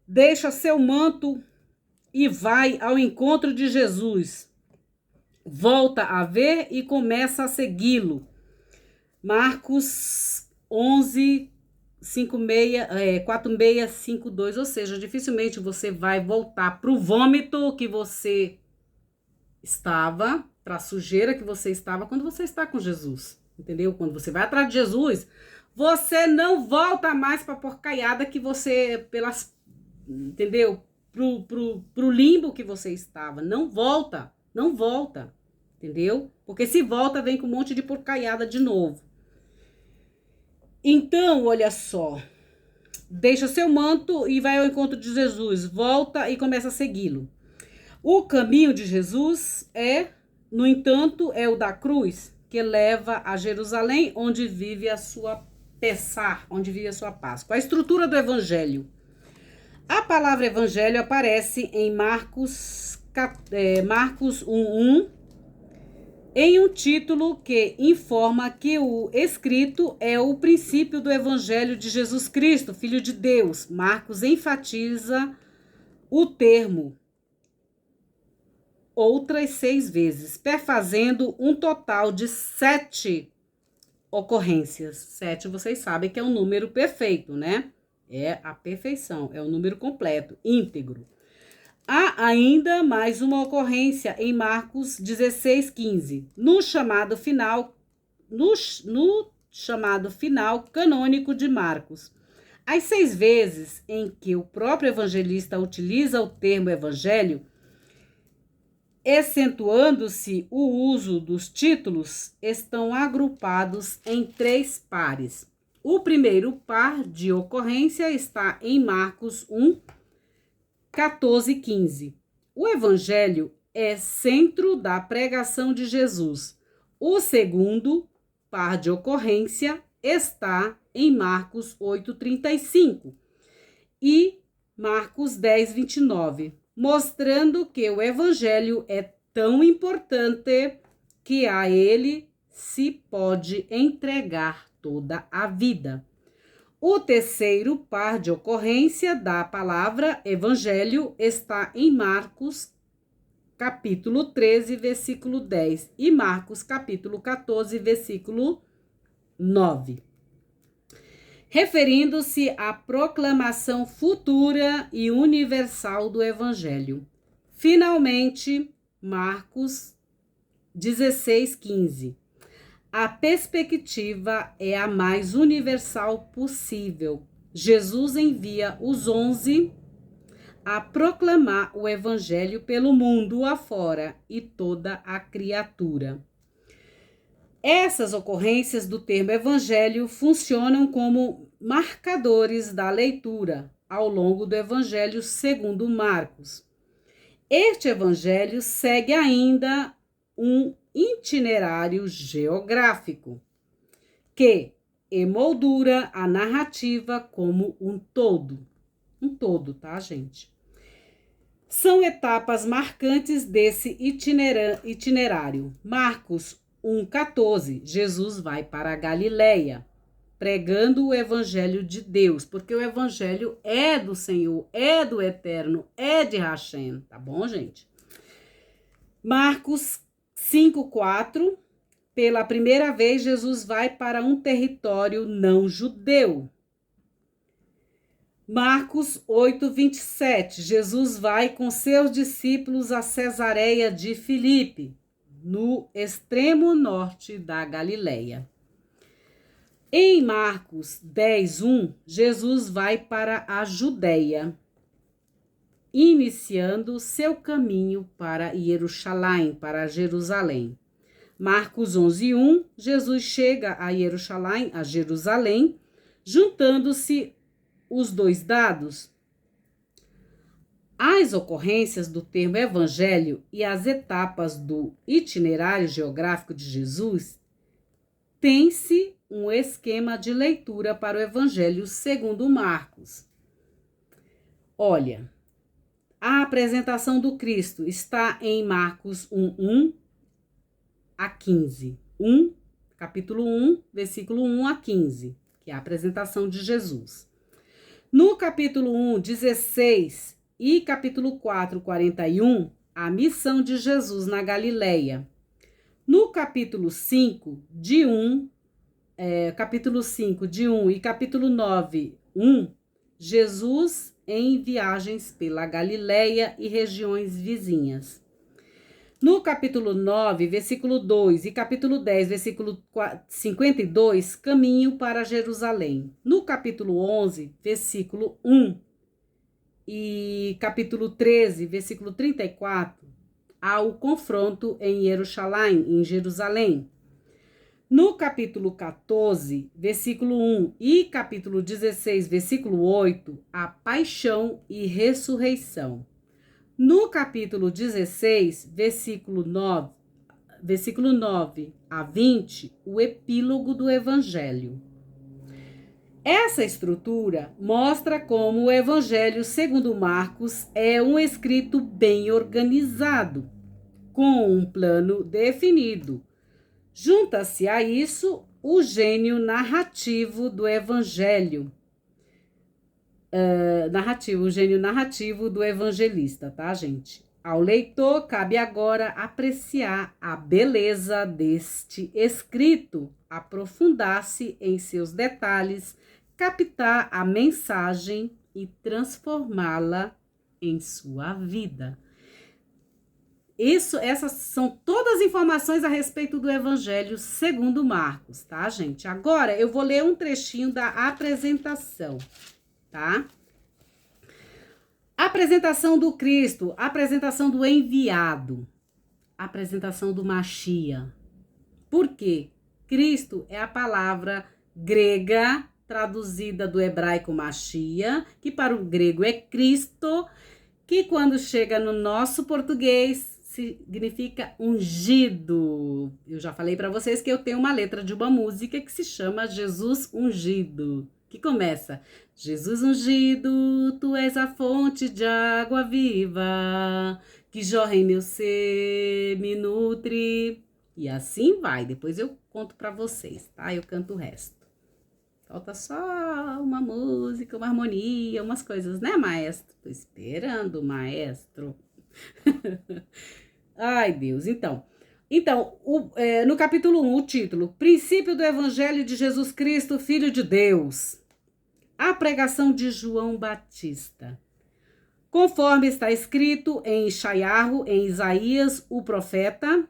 deixa seu manto e vai ao encontro de Jesus. Volta a ver e começa a segui-lo. Marcos 11, 4652, ou seja, dificilmente você vai voltar para o vômito que você estava, para a sujeira que você estava quando você está com Jesus, entendeu? Quando você vai atrás de Jesus, você não volta mais para a porcaiada que você, entendeu? Pro limbo que você estava, não volta, entendeu? Porque se volta, vem com um monte de porcaiada de novo. Então, olha só, deixa seu manto e vai ao encontro de Jesus, volta e começa a segui-lo. O caminho de Jesus no entanto, é o da cruz, que leva a Jerusalém, onde vive a sua Pessah, onde vive a sua Páscoa. A estrutura do evangelho. A palavra evangelho aparece em Marcos 1:1, em um título que informa que o escrito é o princípio do evangelho de Jesus Cristo, Filho de Deus. Marcos enfatiza o termo outras 6 vezes, perfazendo um total de 7 ocorrências. 7, vocês sabem que é um número perfeito, né? É a perfeição, é o número completo, íntegro. Há ainda mais uma ocorrência em Marcos 16:15, no chamado final canônico de Marcos. As 6 vezes em que o próprio evangelista utiliza o termo evangelho, acentuando-se o uso dos títulos, estão agrupados em 3 pares. O primeiro par de ocorrência está em Marcos 1:14-15. O evangelho é centro da pregação de Jesus. O segundo par de ocorrência está em Marcos 8:35 e Marcos 10:29, mostrando que o evangelho é tão importante que a ele se pode entregar toda a vida. O terceiro par de ocorrência da palavra evangelho está em Marcos, capítulo 13, versículo 10, e Marcos, capítulo 14, versículo 9. Referindo-se à proclamação futura e universal do evangelho. Finalmente, Marcos 16:15. A perspectiva é a mais universal possível. Jesus envia os 11 a proclamar o evangelho pelo mundo afora e toda a criatura. Essas ocorrências do termo evangelho funcionam como marcadores da leitura ao longo do evangelho segundo Marcos. Este evangelho segue ainda um itinerário geográfico que emoldura a narrativa como um todo. Um todo, tá, gente? São etapas marcantes desse itinerário. Marcos 1:14, Jesus vai para a Galileia, pregando o evangelho de Deus, porque o evangelho é do Senhor, é do Eterno, é de Hashem, tá bom, gente? Marcos 5:4, pela primeira vez Jesus vai para um território não judeu. Marcos 8:27, Jesus vai com seus discípulos a Cesareia de Filipe, no extremo norte da Galileia. Em Marcos 10:1, Jesus vai para a Judeia, iniciando seu caminho para Jerusalém, para Jerusalém. Marcos 11:1, Jesus chega a Jerusalém, juntando-se os dois dados. As ocorrências do termo evangelho e as etapas do itinerário geográfico de Jesus tem-se um esquema de leitura para o evangelho segundo Marcos. Olha, a apresentação do Cristo está em Marcos 1:1 a 15. capítulo 1, versículo 1 a 15, que é a apresentação de Jesus. No capítulo 1, 16 e capítulo 4, 41, a missão de Jesus na Galileia. No capítulo 5, de 1 e capítulo 9, 1, Jesus em viagens pela Galileia e regiões vizinhas. No capítulo 9, versículo 2 e capítulo 10, versículo 52, caminho para Jerusalém. No capítulo 11, versículo 1 e capítulo 13, versículo 34, há o confronto em Jerusalém. No capítulo 14, versículo 1 e capítulo 16, versículo 8, a paixão e ressurreição. No capítulo 16, versículo 9 a 20, o epílogo do Evangelho. Essa estrutura mostra como o Evangelho segundo Marcos é um escrito bem organizado, com um plano definido. Junta-se a isso o gênio narrativo do Evangelho. O gênio narrativo do evangelista, tá, gente? Ao leitor, cabe agora apreciar a beleza deste escrito, aprofundar-se em seus detalhes, captar a mensagem e transformá-la em sua vida. Essas são todas as informações a respeito do Evangelho segundo Marcos, tá, gente? Agora eu vou ler um trechinho da apresentação, tá? Apresentação do Cristo, apresentação do enviado, apresentação do Machia. Por quê? Cristo é a palavra grega traduzida do hebraico Machia, que para o grego é Cristo, que quando chega no nosso português significa ungido. Eu já falei para vocês que eu tenho uma letra de uma música que se chama Jesus Ungido, que começa: Jesus ungido, tu és a fonte de água viva, que jorra em meu ser, me nutre. E assim vai, depois eu conto para vocês, tá? Eu canto o resto. Falta só uma música, uma harmonia, umas coisas, né, maestro? Tô esperando, maestro. Ai, Deus, então, no capítulo 1, o título: Princípio do Evangelho de Jesus Cristo, Filho de Deus. A pregação de João Batista. Conforme está escrito em Isaías, o profeta.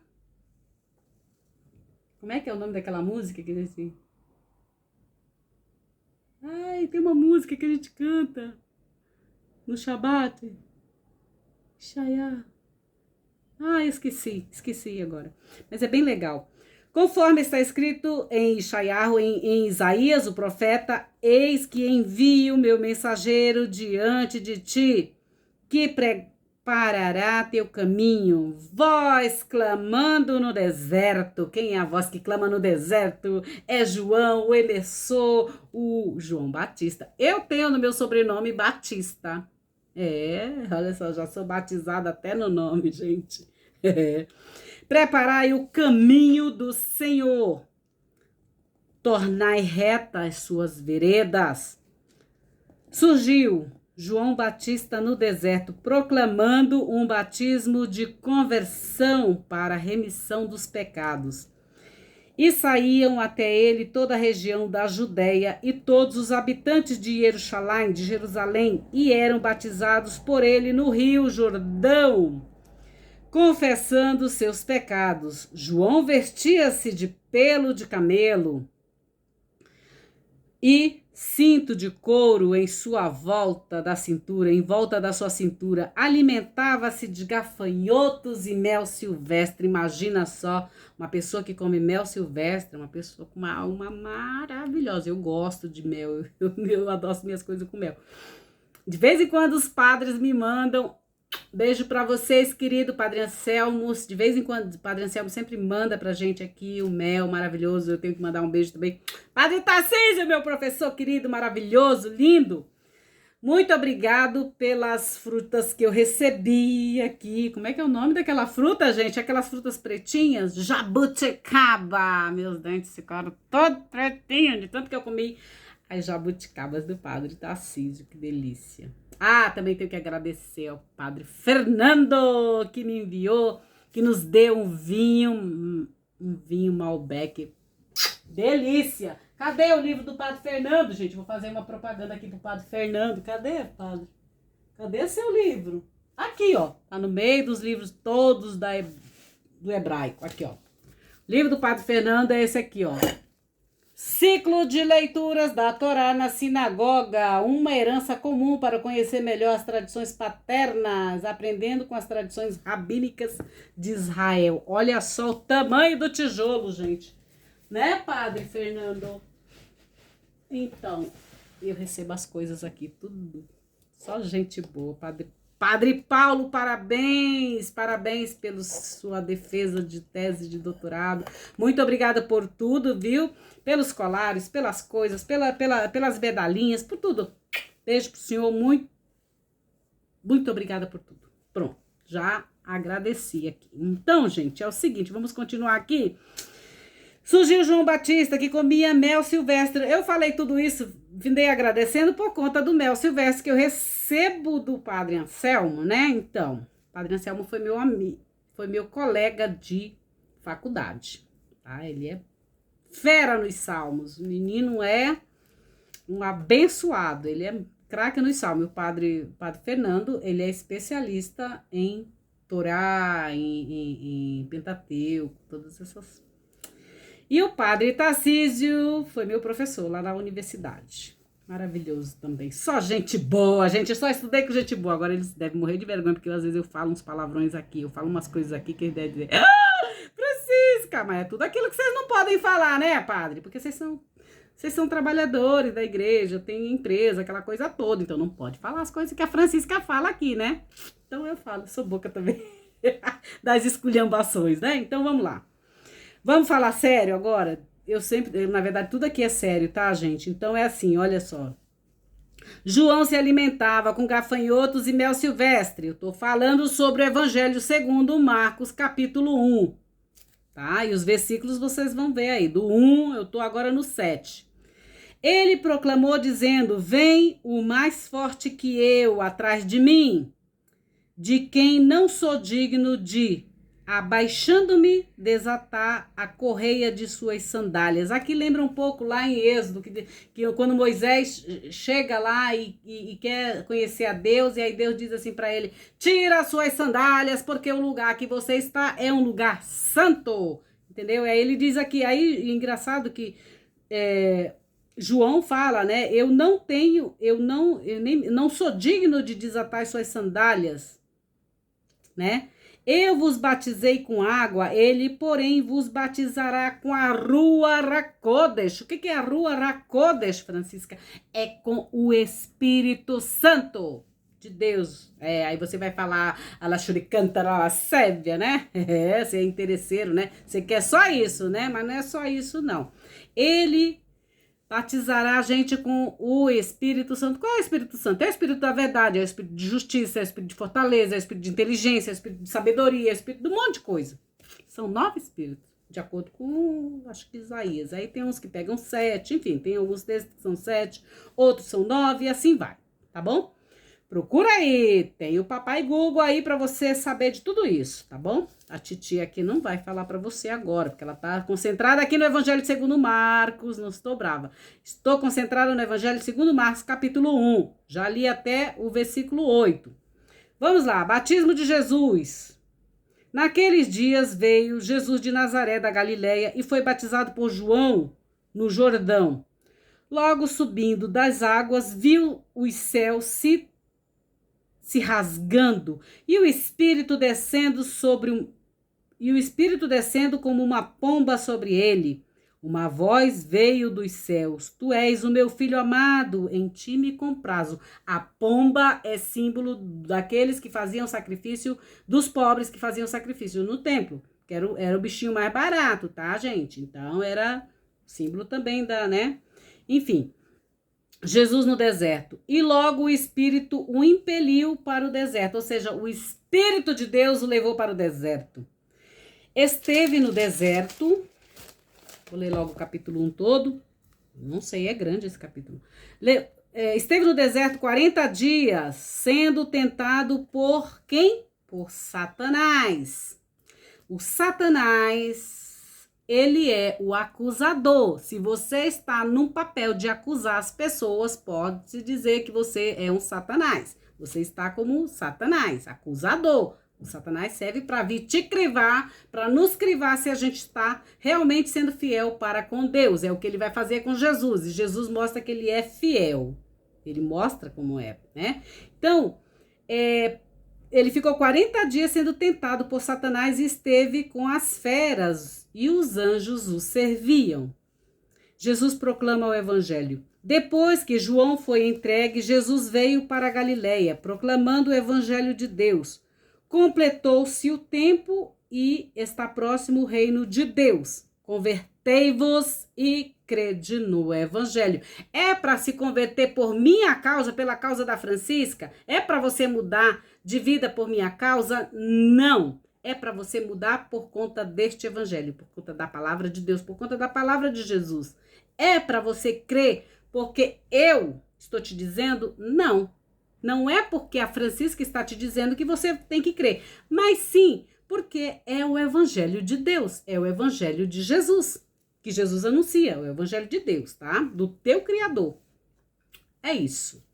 Como é que é o nome daquela música que diz assim? Ai, tem uma música que a gente canta no Shabat. Esqueci agora. Mas é bem legal. Conforme está escrito em Isaías, o profeta: eis que envio meu mensageiro diante de ti, que preparará teu caminho. Voz clamando no deserto. Quem é a voz que clama no deserto? É João, o Emerson, o João Batista. Eu tenho no meu sobrenome Batista. Olha só, já sou batizada até no nome, gente. Preparai o caminho do Senhor, tornai retas as suas veredas. Surgiu João Batista no deserto, proclamando um batismo de conversão para a remissão dos pecados. E saíam até ele toda a região da Judéia e todos os habitantes de Jerusalém, e eram batizados por ele no rio Jordão, confessando seus pecados. João vestia-se de pelo de camelo e cinto de couro em volta da sua cintura. Alimentava-se de gafanhotos e mel silvestre. Imagina só, uma pessoa que come mel silvestre, uma pessoa com uma alma maravilhosa. Eu gosto de mel, eu adoro minhas coisas com mel. De vez em quando os padres me mandam. Beijo para vocês, querido Padre Anselmo. De vez em quando, o Padre Anselmo sempre manda pra gente aqui o mel maravilhoso. Eu tenho que mandar um beijo também. Padre Tarcísio, meu professor querido, maravilhoso, lindo. Muito obrigado pelas frutas que eu recebi aqui. Como é que é o nome daquela fruta, gente? Aquelas frutas pretinhas? Jabuticaba. Meus dentes ficaram todos pretinhos de tanto que eu comi as jabuticabas do Padre Tarcísio. Que delícia. Ah, também tenho que agradecer ao Padre Fernando, que me enviou, que nos deu um vinho Malbec. Delícia! Cadê o livro do Padre Fernando, gente? Vou fazer uma propaganda aqui pro Padre Fernando. Cadê, Padre? Cadê seu livro? Aqui, ó. Tá no meio dos livros todos do hebraico. Aqui, ó. O livro do Padre Fernando é esse aqui, ó. Ciclo de leituras da Torá na sinagoga. Uma herança comum para conhecer melhor as tradições paternas, aprendendo com as tradições rabínicas de Israel. Olha só o tamanho do tijolo, gente. Né, Padre Fernando? Então, eu recebo as coisas aqui, tudo. Só gente boa. Padre Paulo, parabéns. Parabéns pela sua defesa de tese de doutorado. Muito obrigada por tudo, viu? Pelos colares, pelas coisas, pelas medalhinhas, por tudo. Beijo pro senhor. Muito obrigada por tudo. Pronto, já agradeci aqui. Então, gente, é o seguinte, vamos continuar aqui. Surgiu João Batista, que comia mel silvestre. Eu falei tudo isso, vindei agradecendo por conta do mel silvestre que eu recebo do Padre Anselmo, né? Então, o Padre Anselmo foi meu amigo, foi meu colega de faculdade, tá? Ele é fera nos salmos. O menino é um abençoado, ele é craque nos salmos. O Padre Fernando, ele é especialista em Torá, em Pentateuco, todas essas. E o Padre Tarcísio foi meu professor lá na universidade. Maravilhoso também. Só gente boa, gente. Eu só estudei com gente boa. Agora eles devem morrer de vergonha, porque às vezes eu falo uns palavrões aqui, eu falo umas coisas aqui que eles devem dizer: Francisca, mas é tudo aquilo que vocês não podem falar, né, padre? Porque vocês são trabalhadores da igreja, tem empresa, aquela coisa toda. Então não pode falar as coisas que a Francisca fala aqui, né? Então eu falo, sou boca também das esculhambações, né? Então vamos lá. Vamos falar sério agora? Na verdade, tudo aqui é sério, tá, gente? Então é assim, olha só. João se alimentava com gafanhotos e mel silvestre. Eu tô falando sobre o Evangelho segundo Marcos, capítulo 1. Tá? E os versículos vocês vão ver aí. Do 1, eu tô agora no 7. Ele proclamou dizendo: vem o mais forte que eu atrás de mim, de quem não sou digno de, abaixando-me, desatar a correia de suas sandálias. Aqui lembra um pouco lá em Êxodo, que quando Moisés chega lá e quer conhecer a Deus, e aí Deus diz assim para ele: tira as suas sandálias, porque o lugar que você está é um lugar santo. Entendeu? Aí ele diz aqui, aí engraçado que João fala, né? Eu não sou digno de desatar as suas sandálias, né? Eu vos batizei com água, ele, porém, vos batizará com a Ruach HaKodesh. O que é a Ruach HaKodesh, Francisca? É com o Espírito Santo de Deus. Aí você vai falar a Lachuricantara, a Sébia, né? Você é interesseiro, né? Você quer só isso, né? Mas não é só isso, não. Ele batizará a gente com o Espírito Santo. Qual é o Espírito Santo? É o Espírito da verdade, é o Espírito de justiça, é o Espírito de fortaleza, é o Espírito de inteligência, é o Espírito de sabedoria, é o Espírito de um monte de coisa. São 9 Espíritos, de acordo com, acho que Isaías. Aí tem uns que pegam 7, enfim, tem alguns desses que são 7, outros são 9 e assim vai, tá bom? Procura aí, tem o Papai Google aí para você saber de tudo isso, tá bom? A titia aqui não vai falar para você agora, porque ela tá concentrada aqui no Evangelho segundo Marcos, não estou brava. Estou concentrada no Evangelho segundo Marcos, capítulo 1. Já li até o versículo 8. Vamos lá, batismo de Jesus. Naqueles dias veio Jesus de Nazaré da Galileia e foi batizado por João no Jordão. Logo subindo das águas, viu os céus se rasgando e o Espírito descendo como uma pomba sobre ele. Uma voz veio dos céus: tu és o meu filho amado, em ti me comprazo. A pomba é símbolo daqueles que faziam sacrifício, dos pobres que faziam sacrifício no templo, que era o bichinho mais barato, tá, gente? Então era símbolo também da, né? Enfim. Jesus no deserto. E logo o Espírito o impeliu para o deserto. Ou seja, o Espírito de Deus o levou para o deserto. Esteve no deserto. Vou ler logo o capítulo 1 todo. Não sei, é grande esse capítulo. Esteve no deserto 40 dias, sendo tentado por quem? Por Satanás. O Satanás, ele é o acusador. Se você está num papel de acusar as pessoas, pode-se dizer que você é um Satanás. Você está como Satanás, acusador. O Satanás serve para vir te crivar, para nos crivar se a gente está realmente sendo fiel para com Deus. É o que ele vai fazer com Jesus. E Jesus mostra que ele é fiel. Ele mostra como é, né? Então, ele ficou 40 dias sendo tentado por Satanás e esteve com as feras e os anjos o serviam. Jesus proclama o evangelho. Depois que João foi entregue, Jesus veio para a Galileia, proclamando o evangelho de Deus. Completou-se o tempo e está próximo o reino de Deus. Convertei-vos e crede no evangelho. É para se converter por minha causa, pela causa da Francisca? É para você mudar de vida por minha causa? Não. É para você mudar por conta deste evangelho, por conta da palavra de Deus, por conta da palavra de Jesus. É para você crer porque eu estou te dizendo? Não. Não é porque a Francisca está te dizendo que você tem que crer, mas sim porque é o evangelho de Deus, é o evangelho de Jesus, que Jesus anuncia, o evangelho de Deus, tá? Do teu Criador. É isso.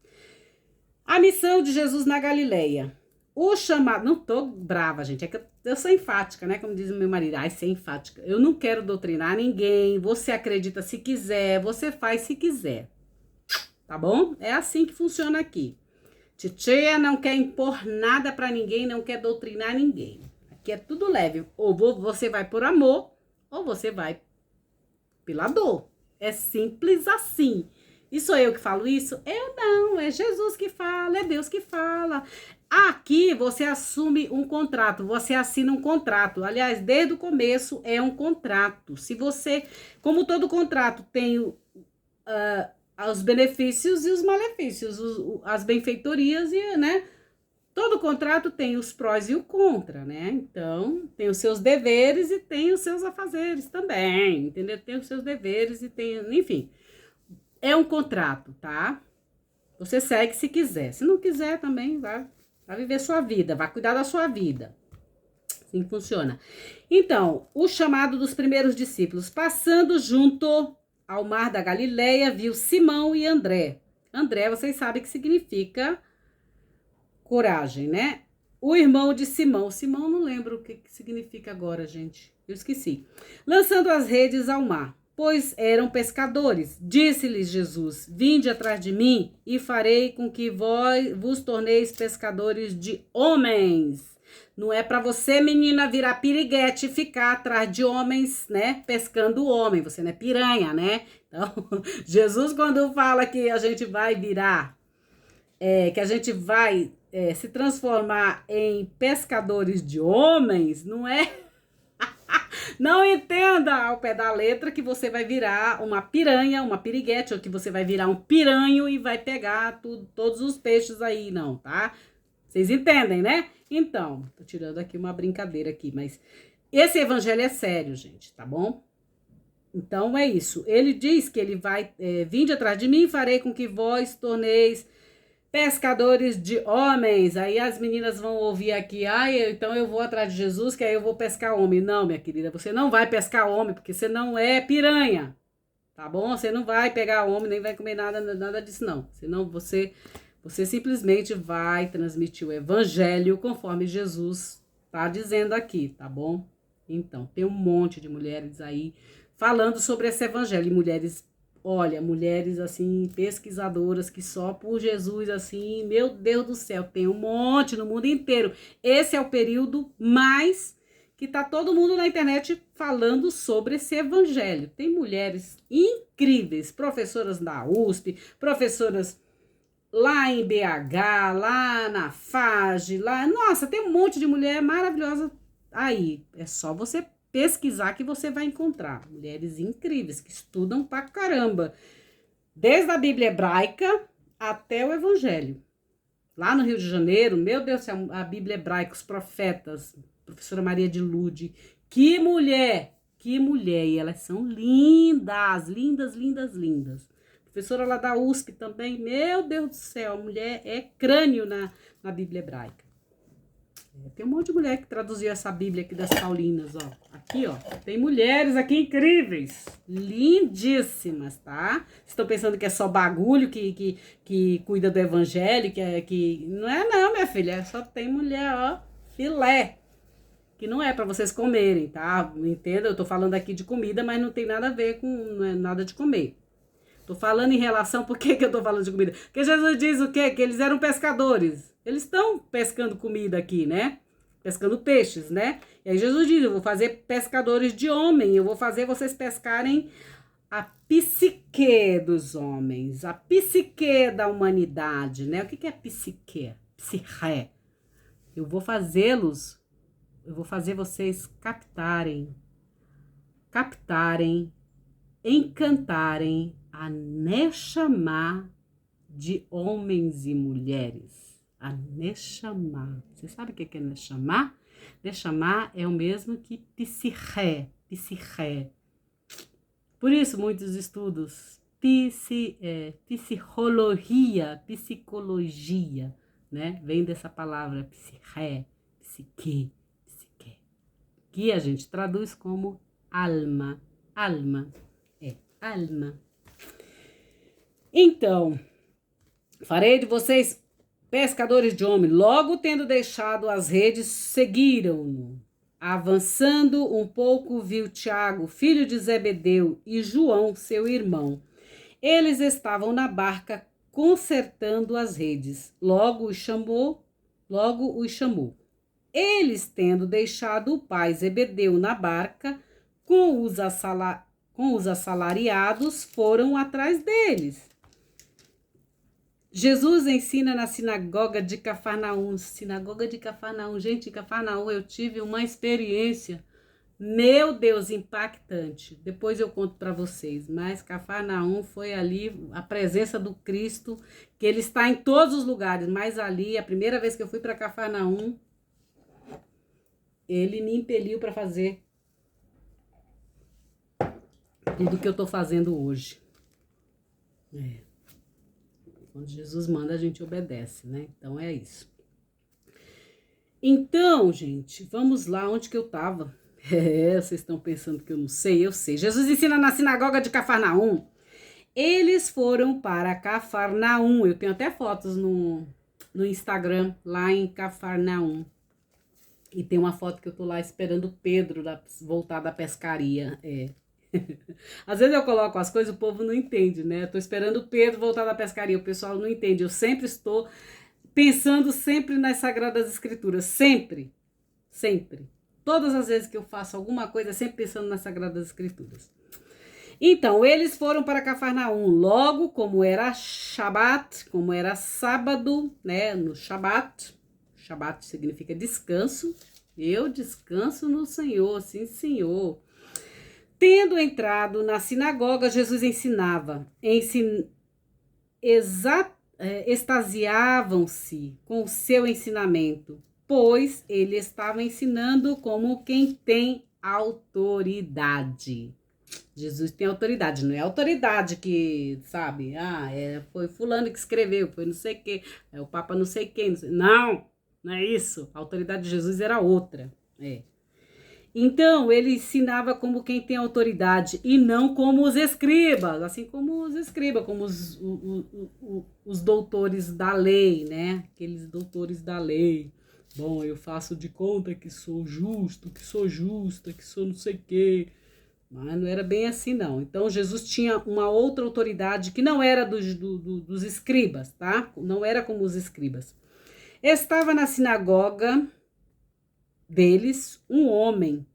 A missão de Jesus na Galileia. O chamado... Não tô brava, gente, é que eu sou enfática, né? Como diz o meu marido, ai, ser enfática. Eu não quero doutrinar ninguém, você acredita se quiser, você faz se quiser. Tá bom? É assim que funciona aqui. Titia não quer impor nada pra ninguém, não quer doutrinar ninguém. Aqui é tudo leve. Ou você vai por amor, ou você vai pela dor. É simples assim. E sou eu que falo isso? Eu não, é Jesus que fala, é Deus que fala. Aqui você assume um contrato, você assina um contrato. Aliás, desde o começo é um contrato. Se você, como todo contrato, tem os benefícios e os malefícios, as benfeitorias e, né? Todo contrato tem os prós e o contra, né? Então, tem os seus deveres e tem os seus afazeres também, entendeu? Tem os seus deveres e tem, enfim. É um contrato, tá? Você segue se quiser. Se não quiser também, vai viver sua vida, vai cuidar da sua vida. Assim funciona. Então, o chamado dos primeiros discípulos. Passando junto ao mar da Galileia, viu Simão e André. André, vocês sabem que significa coragem, né? O irmão de Simão. Simão, não lembro o que significa agora, gente. Eu esqueci. Lançando as redes ao mar, pois eram pescadores. Disse-lhes Jesus: vinde atrás de mim e farei com que vos torneis pescadores de homens. Não é para você, menina, virar piriguete e ficar atrás de homens, né? Pescando homem. Você não é piranha, né? Então, Jesus, quando fala que a gente vai virar, que a gente vai se transformar em pescadores de homens, não é? Não entenda ao pé da letra que você vai virar uma piranha, uma piriguete, ou que você vai virar um piranho e vai pegar todos os peixes aí, não, tá? Vocês entendem, né? Então, tô tirando aqui uma brincadeira aqui, mas esse evangelho é sério, gente, tá bom? Então, é isso. Ele diz que ele vai, vinde atrás de mim, farei com que vós torneis pescadores de homens. Aí as meninas vão ouvir aqui, então eu vou atrás de Jesus, que aí eu vou pescar homem. Não, minha querida, você não vai pescar homem, porque você não é piranha, tá bom? Você não vai pegar homem, nem vai comer nada disso, não. Senão você simplesmente vai transmitir o evangelho conforme Jesus tá dizendo aqui, tá bom? Então, tem um monte de mulheres aí falando sobre esse evangelho, e mulheres, olha, mulheres assim, pesquisadoras que só por Jesus, assim, meu Deus do céu, tem um monte no mundo inteiro. Esse é o período mais que tá todo mundo na internet falando sobre esse evangelho. Tem mulheres incríveis, professoras da USP, professoras lá em BH, lá na FAGE, lá, nossa, tem um monte de mulher maravilhosa aí. É só você pesquisar que você vai encontrar mulheres incríveis que estudam pra caramba. Desde a Bíblia hebraica até o Evangelho. Lá no Rio de Janeiro, meu Deus do céu, a Bíblia hebraica, os profetas, professora Maria de Lude, que mulher, e elas são lindas, lindas, lindas, lindas. Professora lá da USP também, meu Deus do céu, a mulher é crânio na Bíblia hebraica. Tem um monte de mulher que traduziu essa Bíblia aqui das Paulinas, ó. Aqui, ó, tem mulheres aqui incríveis, lindíssimas, tá? Estão pensando que é só bagulho que cuida do evangelho, que... Não é não, minha filha, só tem mulher, ó, filé, que não é pra vocês comerem, tá? Entenda, eu tô falando aqui de comida, mas não tem nada a ver com, não é nada de comer. Tô falando em relação, por que eu tô falando de comida? Porque Jesus diz o quê? Que eles eram pescadores. Eles estão pescando comida aqui, né? Pescando peixes, né? E aí Jesus diz, eu vou fazer pescadores de homem, eu vou fazer vocês pescarem a psique dos homens, a psique da humanidade, né? O que é psique? Psique. Eu vou fazer vocês captarem, encantarem a Neshama de homens e mulheres. A Neshama. Você sabe o que é Neshama? Neshama é o mesmo que psique. Por isso, muitos estudos, psicologia, né? Vem dessa palavra psique, que a gente traduz como alma. Alma. Então, farei de vocês pescadores de homem. Logo tendo deixado as redes, seguiram-no. Avançando um pouco, viu Tiago, filho de Zebedeu, e João, seu irmão. Eles estavam na barca consertando as redes. Logo os chamou. Eles, tendo deixado o pai Zebedeu na barca, com os assalariados, foram atrás deles. Jesus ensina na sinagoga de Cafarnaum. Sinagoga de Cafarnaum. Gente, em Cafarnaum eu tive uma experiência, meu Deus, impactante. Depois eu conto para vocês. Mas Cafarnaum foi ali a presença do Cristo, que ele está em todos os lugares. Mas ali, a primeira vez que eu fui para Cafarnaum, ele me impeliu para fazer tudo que eu estou fazendo hoje. Quando Jesus manda, a gente obedece, né? Então é isso. Então, gente, vamos lá onde que eu tava. Vocês estão pensando que eu não sei? Eu sei. Jesus ensina na sinagoga de Cafarnaum. Eles foram para Cafarnaum. Eu tenho até fotos no Instagram, lá em Cafarnaum. E tem uma foto que eu tô lá esperando o Pedro voltar da pescaria. Às vezes eu coloco as coisas, o povo não entende, né? Eu tô esperando o Pedro voltar da pescaria, o pessoal não entende. Eu sempre estou pensando sempre nas Sagradas Escrituras, sempre. Todas as vezes que eu faço alguma coisa, sempre pensando nas Sagradas Escrituras. Então, eles foram para Cafarnaum, logo como era Shabat, como era sábado, né? No Shabat significa descanso. Eu descanso no Senhor, sim, Senhor. Tendo entrado na sinagoga, Jesus ensinava. Extasiavam-se com o seu ensinamento, pois ele estava ensinando como quem tem autoridade. Jesus tem autoridade, não é autoridade que, sabe, foi fulano que escreveu, foi não sei o que, é o Papa não sei quem, não é isso. A autoridade de Jesus era outra, Então, ele ensinava como quem tem autoridade e não como os escribas, assim como os escribas, como os doutores da lei, né? Aqueles doutores da lei. Bom, eu faço de conta que sou justo, que sou justa, que sou não sei o quê. Mas não era bem assim, não. Então, Jesus tinha uma outra autoridade que não era dos escribas, tá? Não era como os escribas. Estava na sinagoga deles um homem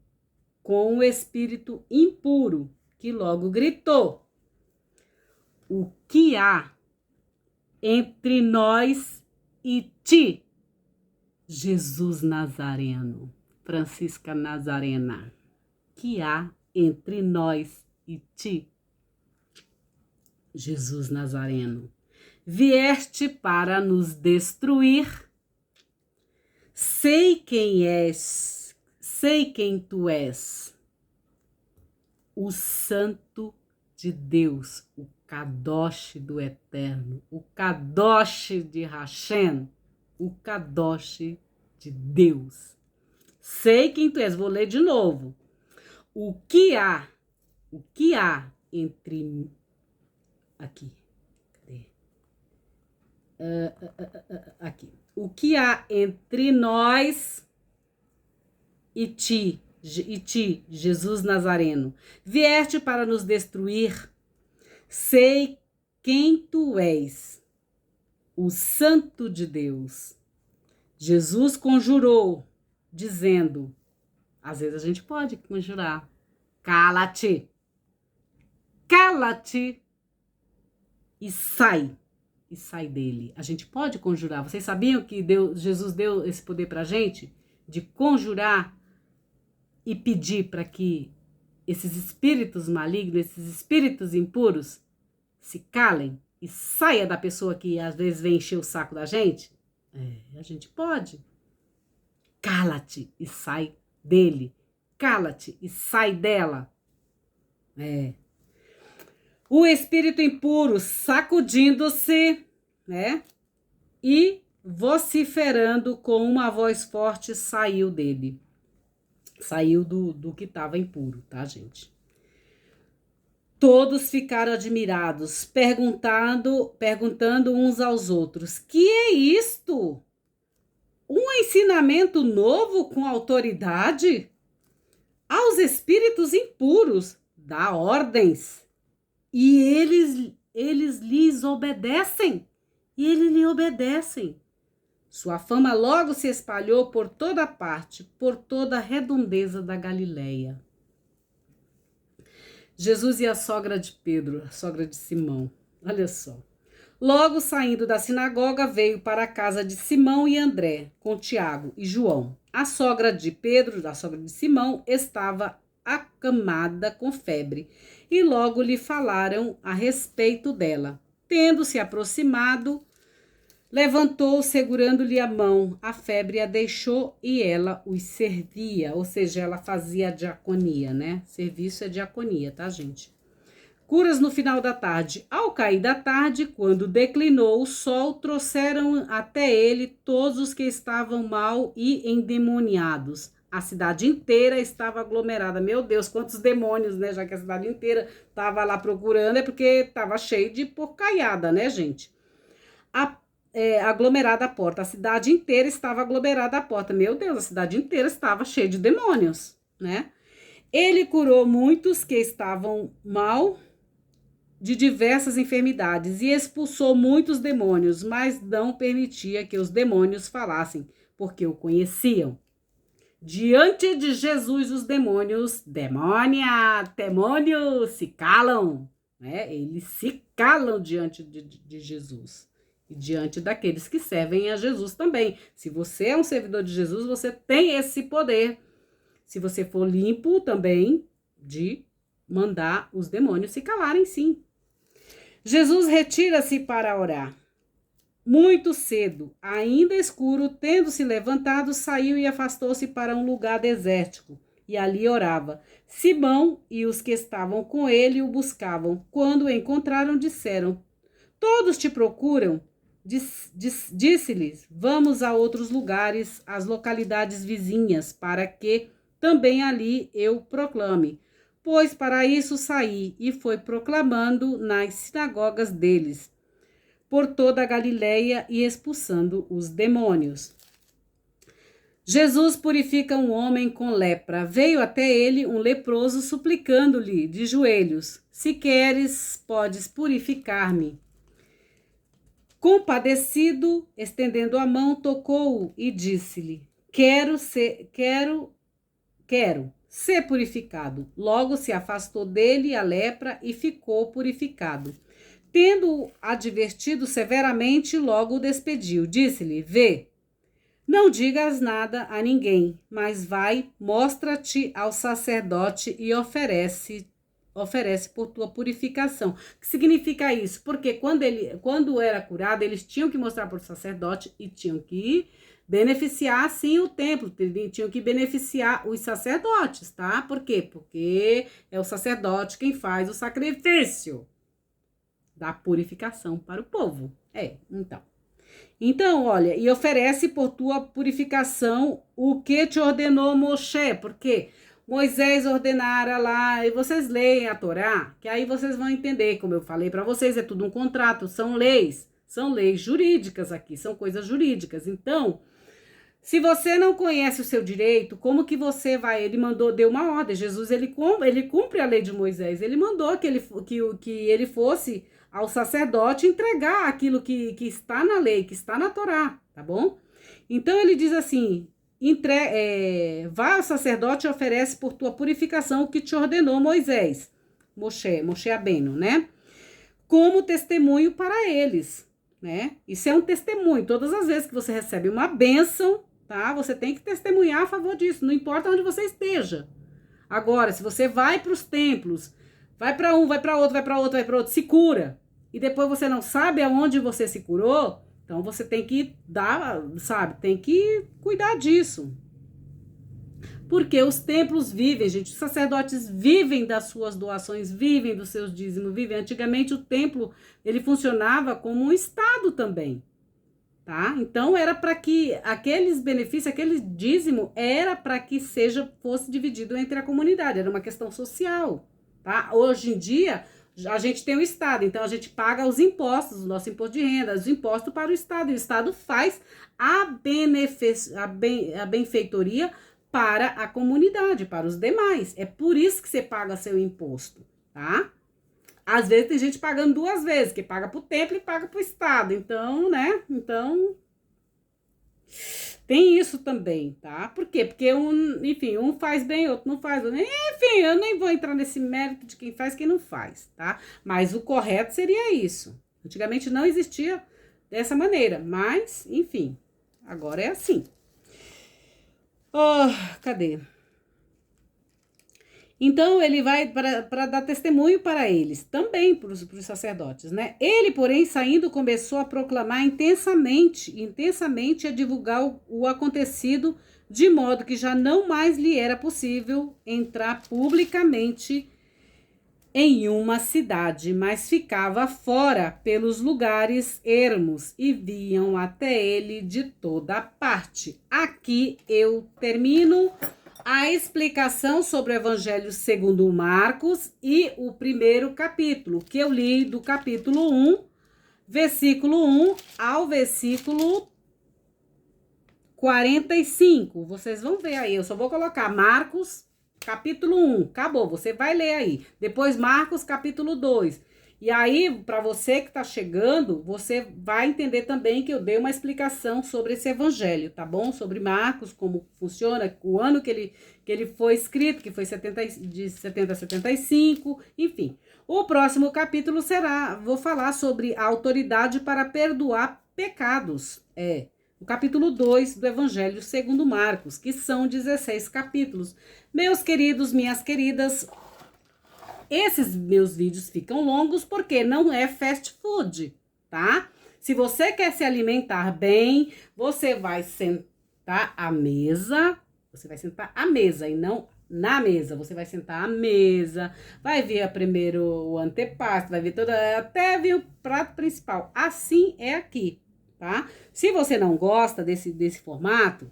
com um espírito impuro, que logo gritou: o que há entre nós e ti, Jesus Nazareno, Francisca Nazarena? Que há entre nós e ti? Jesus Nazareno, vieste para nos destruir. Sei quem és, sei quem tu és, o Santo de Deus, o Kadosh do Eterno, o Kadosh de Hashem, o Kadosh de Deus. Sei quem tu és, vou ler de novo. O que há entre... Aqui, cadê? Aqui. O que há entre nós e ti, Jesus Nazareno? Vieste para nos destruir. Sei quem tu és, o Santo de Deus. Jesus conjurou, dizendo, às vezes a gente pode conjurar, cala-te, cala-te e sai dele. A gente pode conjurar. Vocês sabiam que Jesus deu esse poder pra gente? De conjurar e pedir para que esses espíritos malignos, esses espíritos impuros se calem e saia da pessoa que às vezes vem encher o saco da gente? A gente pode. Cala-te e sai dele. Cala-te e sai dela. O espírito impuro sacudindo-se, né? E vociferando com uma voz forte saiu dele. Saiu do que estava impuro, tá, gente? Todos ficaram admirados, perguntando uns aos outros: que é isto? Um ensinamento novo com autoridade? Aos espíritos impuros, dá ordens, e eles lhes obedecem, e eles lhe obedecem. Sua fama logo se espalhou por toda parte, por toda a redondeza da Galileia. Jesus e a sogra de Pedro, a sogra de Simão, olha só. Logo saindo da sinagoga, veio para a casa de Simão e André, com Tiago e João. A sogra de Pedro, a sogra de Simão, estava acamada com febre, e logo lhe falaram a respeito dela. Tendo se aproximado, levantou, segurando-lhe a mão, a febre a deixou e ela os servia, ou seja, ela fazia a diaconia, né? Serviço é diaconia, tá, gente? Curas no final da tarde. Ao cair da tarde, quando declinou o sol, trouxeram até ele todos os que estavam mal e endemoniados. A cidade inteira estava aglomerada. Meu Deus, quantos demônios, né? Já que a cidade inteira estava lá procurando, é porque estava cheio de porcaiada, né, gente? Aglomerada a porta. A cidade inteira estava aglomerada a porta. Meu Deus, a cidade inteira estava cheia de demônios, né? Ele curou muitos que estavam mal de diversas enfermidades e expulsou muitos demônios, mas não permitia que os demônios falassem, porque o conheciam. Diante de Jesus, os demônios se calam, né? Eles se calam diante de Jesus. E diante daqueles que servem a Jesus também. Se você é um servidor de Jesus, você tem esse poder. Se você for limpo também, de mandar os demônios se calarem, sim. Jesus retira-se para orar. Muito cedo, ainda escuro, tendo-se levantado, saiu e afastou-se para um lugar desértico, e ali orava. Simão e os que estavam com ele o buscavam. Quando o encontraram, disseram: todos te procuram. Disse-lhes: vamos a outros lugares, às localidades vizinhas, para que também ali eu proclame. Pois para isso saí, e foi proclamando nas sinagogas deles, por toda a Galileia, e expulsando os demônios. Jesus purifica um homem com lepra. Veio até ele um leproso, suplicando-lhe de joelhos: se queres, podes purificar-me. Compadecido, estendendo a mão, tocou-o e disse-lhe: quero ser purificado. Logo se afastou dele a lepra e ficou purificado. Tendo-o advertido severamente, logo o despediu. Disse-lhe: vê, não digas nada a ninguém, mas vai, mostra-te ao sacerdote e oferece oferece por tua purificação. O que significa isso? Porque quando era curado, eles tinham que mostrar para o sacerdote e tinham que beneficiar, sim, o templo, tinham que beneficiar os sacerdotes, tá? Por quê? Porque é o sacerdote quem faz o sacrifício da purificação para o povo. Então, olha, e oferece por tua purificação o que te ordenou Moshe, porque Moisés ordenara lá, e vocês leem a Torá, que aí vocês vão entender, como eu falei para vocês, é tudo um contrato, são leis jurídicas aqui, são coisas jurídicas. Então, se você não conhece o seu direito, como que você vai? Ele deu uma ordem. Jesus, ele cumpre a lei de Moisés. Ele mandou que ele fosse ao sacerdote entregar aquilo que está na lei, que está na Torá, tá bom? Então, ele diz assim, vai ao sacerdote e oferece por tua purificação o que te ordenou Moisés. Moshe Rabbeinu, né? Como testemunho para eles, né? Isso é um testemunho. Todas as vezes que você recebe uma bênção, tá? Você tem que testemunhar a favor disso, não importa onde você esteja. Agora, se você vai para os templos, vai para um, vai para outro, vai para outro, vai para outro, se cura, e depois você não sabe aonde você se curou, então você tem que tem que cuidar disso. Porque os templos vivem, gente, os sacerdotes vivem das suas doações, vivem dos seus dízimos, vivem. Antigamente o templo, ele funcionava como um estado também. Tá? Então era para que aqueles benefícios, aquele dízimo era para que fosse dividido entre a comunidade, era uma questão social, tá? Hoje em dia a gente tem o Estado, então a gente paga os impostos, o nosso imposto de renda, os impostos para o Estado, e o Estado faz a benfeitoria para a comunidade, para os demais. É por isso que você paga seu imposto, tá? Às vezes tem gente pagando duas vezes, que paga pro templo e paga pro Estado. Então, né? Tem isso também, tá? Por quê? Porque um faz bem, outro não faz. Enfim, eu nem vou entrar nesse mérito de quem faz e quem não faz, tá? Mas o correto seria isso. Antigamente não existia dessa maneira, mas, enfim, agora é assim. Cadê? Então, ele vai para dar testemunho para eles, também para os sacerdotes, né? Ele, porém, saindo, começou a proclamar intensamente a divulgar o acontecido, de modo que já não mais lhe era possível entrar publicamente em uma cidade, mas ficava fora pelos lugares ermos e vinham até ele de toda parte. Aqui eu termino a explicação sobre o Evangelho segundo Marcos e o primeiro capítulo, que eu li do capítulo 1, versículo 1 ao versículo 45. Vocês vão ver aí, eu só vou colocar Marcos, capítulo 1, acabou, você vai ler aí. Depois Marcos, capítulo 2. E aí, para você que tá chegando, você vai entender também que eu dei uma explicação sobre esse evangelho, tá bom? Sobre Marcos, como funciona, o ano que ele foi escrito, que foi de 70 a 75, enfim. O próximo capítulo vou falar sobre a autoridade para perdoar pecados. O capítulo 2 do Evangelho segundo Marcos, que são 16 capítulos. Meus queridos, minhas queridas, esses meus vídeos ficam longos porque não é fast food, tá? Se você quer se alimentar bem, você vai sentar à mesa, e não na mesa. Você vai sentar à mesa, vai ver primeiro o antepasto, vai ver até ver o prato principal. Assim é aqui, tá? Se você não gosta desse formato,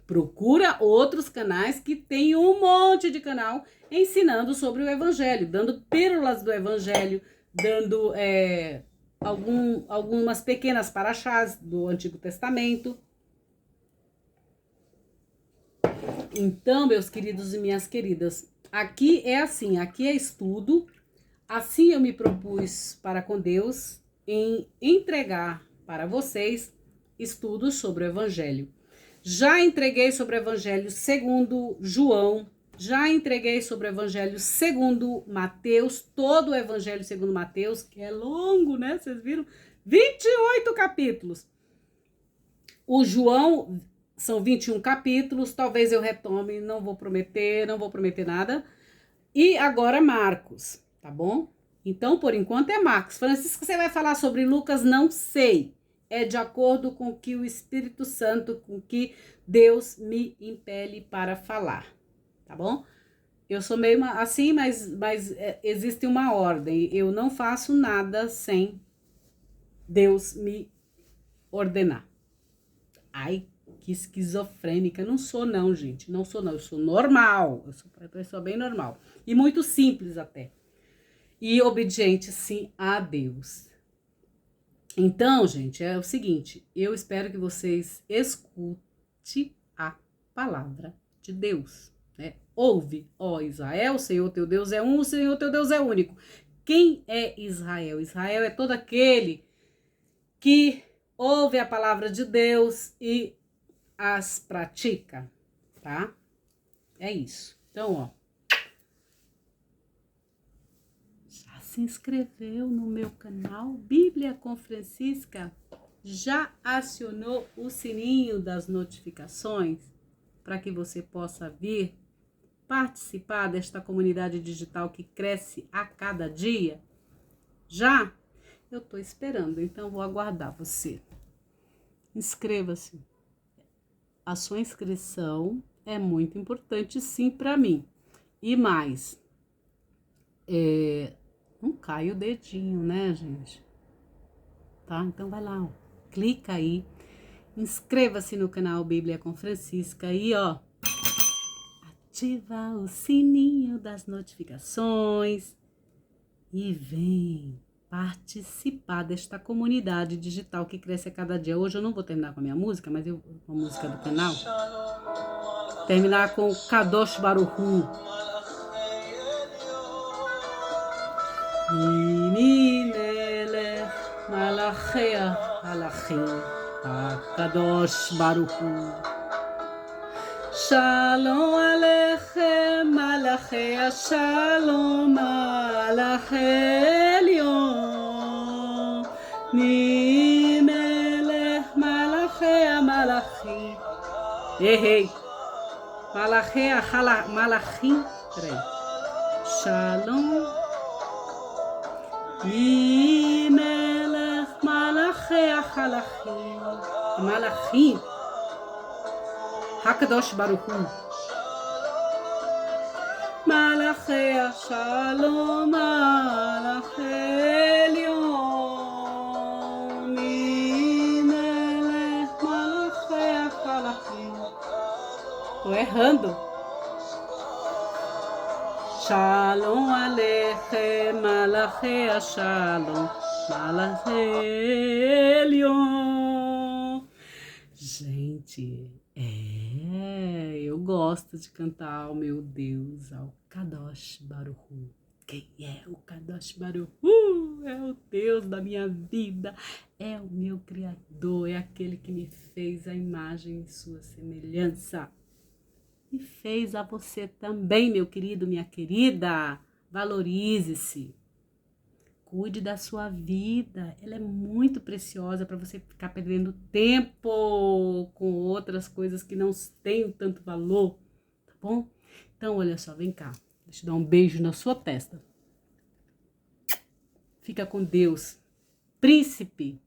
procura outros canais que tem um monte de canal ensinando sobre o evangelho, dando pílulas do evangelho, dando algumas pequenas paraxás do Antigo Testamento. Então, meus queridos e minhas queridas, aqui é assim, aqui é estudo. Assim eu me propus para com Deus em entregar para vocês estudos sobre o evangelho. Já entreguei sobre o Evangelho segundo João, já entreguei sobre o Evangelho segundo Mateus, todo o Evangelho segundo Mateus, que é longo, né? Vocês viram? 28 capítulos. O João são 21 capítulos, talvez eu retome, não vou prometer nada. E agora Marcos, tá bom? Então, por enquanto é Marcos. Francisco, você vai falar sobre Lucas? Não sei. É de acordo com o que o Espírito Santo, com que Deus me impele para falar, tá bom? Eu sou meio assim, mas existe uma ordem. Eu não faço nada sem Deus me ordenar. Ai, que esquizofrênica. Não sou não, gente. Não sou não. Eu sou normal. Eu sou uma pessoa bem normal. E muito simples até. E obediente, sim, a Deus. Então, gente, é o seguinte. Eu espero que vocês escutem a palavra de Deus, né? Ouve, ó Israel, o Senhor teu Deus é um, o Senhor teu Deus é único. Quem é Israel? Israel é todo aquele que ouve a palavra de Deus e as pratica, tá? É isso. Então, ó. Já se inscreveu no meu canal Bíblia com Francisca? Já acionou o sininho das notificações para que você possa vir participar desta comunidade digital que cresce a cada dia? Já? Eu tô esperando, então vou aguardar você. Inscreva-se. A sua inscrição é muito importante, sim, para mim. E mais, não cai o dedinho, né, gente? Tá? Então vai lá, ó. Clica aí, inscreva-se no canal Bíblia com Francisca e, ó, ativa o sininho das notificações e vem participar desta comunidade digital que cresce a cada dia. Hoje eu não vou terminar com a minha música, mas com a música do canal. Terminar com Kadosh Baruchu. Ini melech malachei halachim Kadosh Baruchu. Shalom Aleichem malachei Shalom malachei Elyon. Ni melech malachei malachim. Errei. Malachim, peraí. Shalom. Mi melech malachei halachim. Malachim. Hakadosh Baruchu. Malachei Shalom malachei Elyon. Mi melech malachei halachim. Tô errando. Shalom Aleichem malachei Shalom malachei Elyon. Gente, eu gosto de cantar ao meu Deus, ao Kadosh Baruchu. Quem é o Kadosh Baruchu? É o Deus da minha vida, é o meu Criador, é aquele que me fez a imagem e sua semelhança. E fez a você também, meu querido, minha querida. Valorize-se. Cuide da sua vida. Ela é muito preciosa para você ficar perdendo tempo com outras coisas que não têm tanto valor, tá bom? Então, olha só, vem cá. Deixa eu dar um beijo na sua testa. Fica com Deus. Príncipe,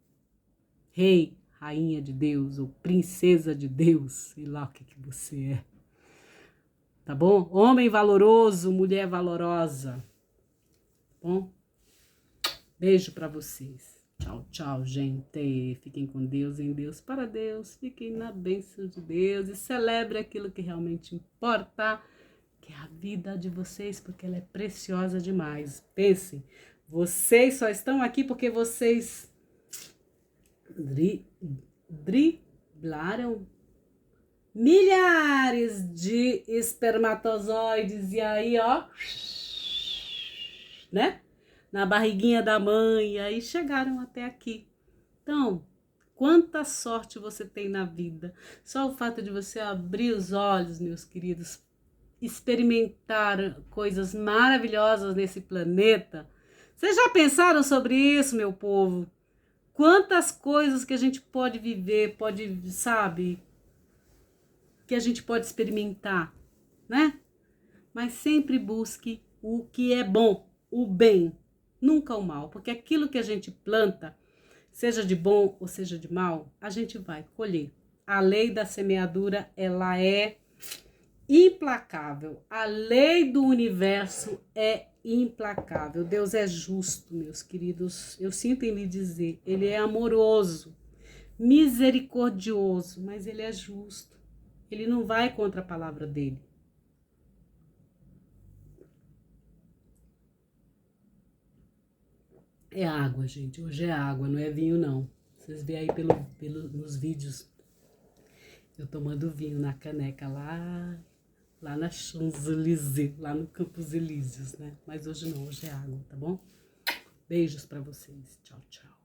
rei, rainha de Deus ou princesa de Deus, sei lá o que você é. Tá bom? Homem valoroso, mulher valorosa. Tá bom? Beijo pra vocês. Tchau, tchau, gente. Fiquem com Deus, em Deus, para Deus. Fiquem na bênção de Deus e celebre aquilo que realmente importa, que é a vida de vocês, porque ela é preciosa demais. Pensem, vocês só estão aqui porque vocês driblaram milhares de espermatozoides e aí, ó, né? Na barriguinha da mãe, e aí chegaram até aqui. Então, quanta sorte você tem na vida. Só o fato de você abrir os olhos, meus queridos, experimentar coisas maravilhosas nesse planeta. Vocês já pensaram sobre isso, meu povo? Quantas coisas que a gente pode viver, sabe, que a gente pode experimentar, né? Mas sempre busque o que é bom, o bem, nunca o mal, porque aquilo que a gente planta, seja de bom ou seja de mal, a gente vai colher. A lei da semeadura, ela é implacável. A lei do universo é implacável. Deus é justo, meus queridos. Eu sinto em lhe dizer, ele é amoroso, misericordioso, mas ele é justo. Ele não vai contra a palavra dele. É água, gente. Hoje é água, não é vinho, não. Vocês veem aí nos vídeos eu tomando vinho na caneca lá na Champs-Élysées, lá no Campos Elíseos, né? Mas hoje não, hoje é água, tá bom? Beijos pra vocês. Tchau, tchau.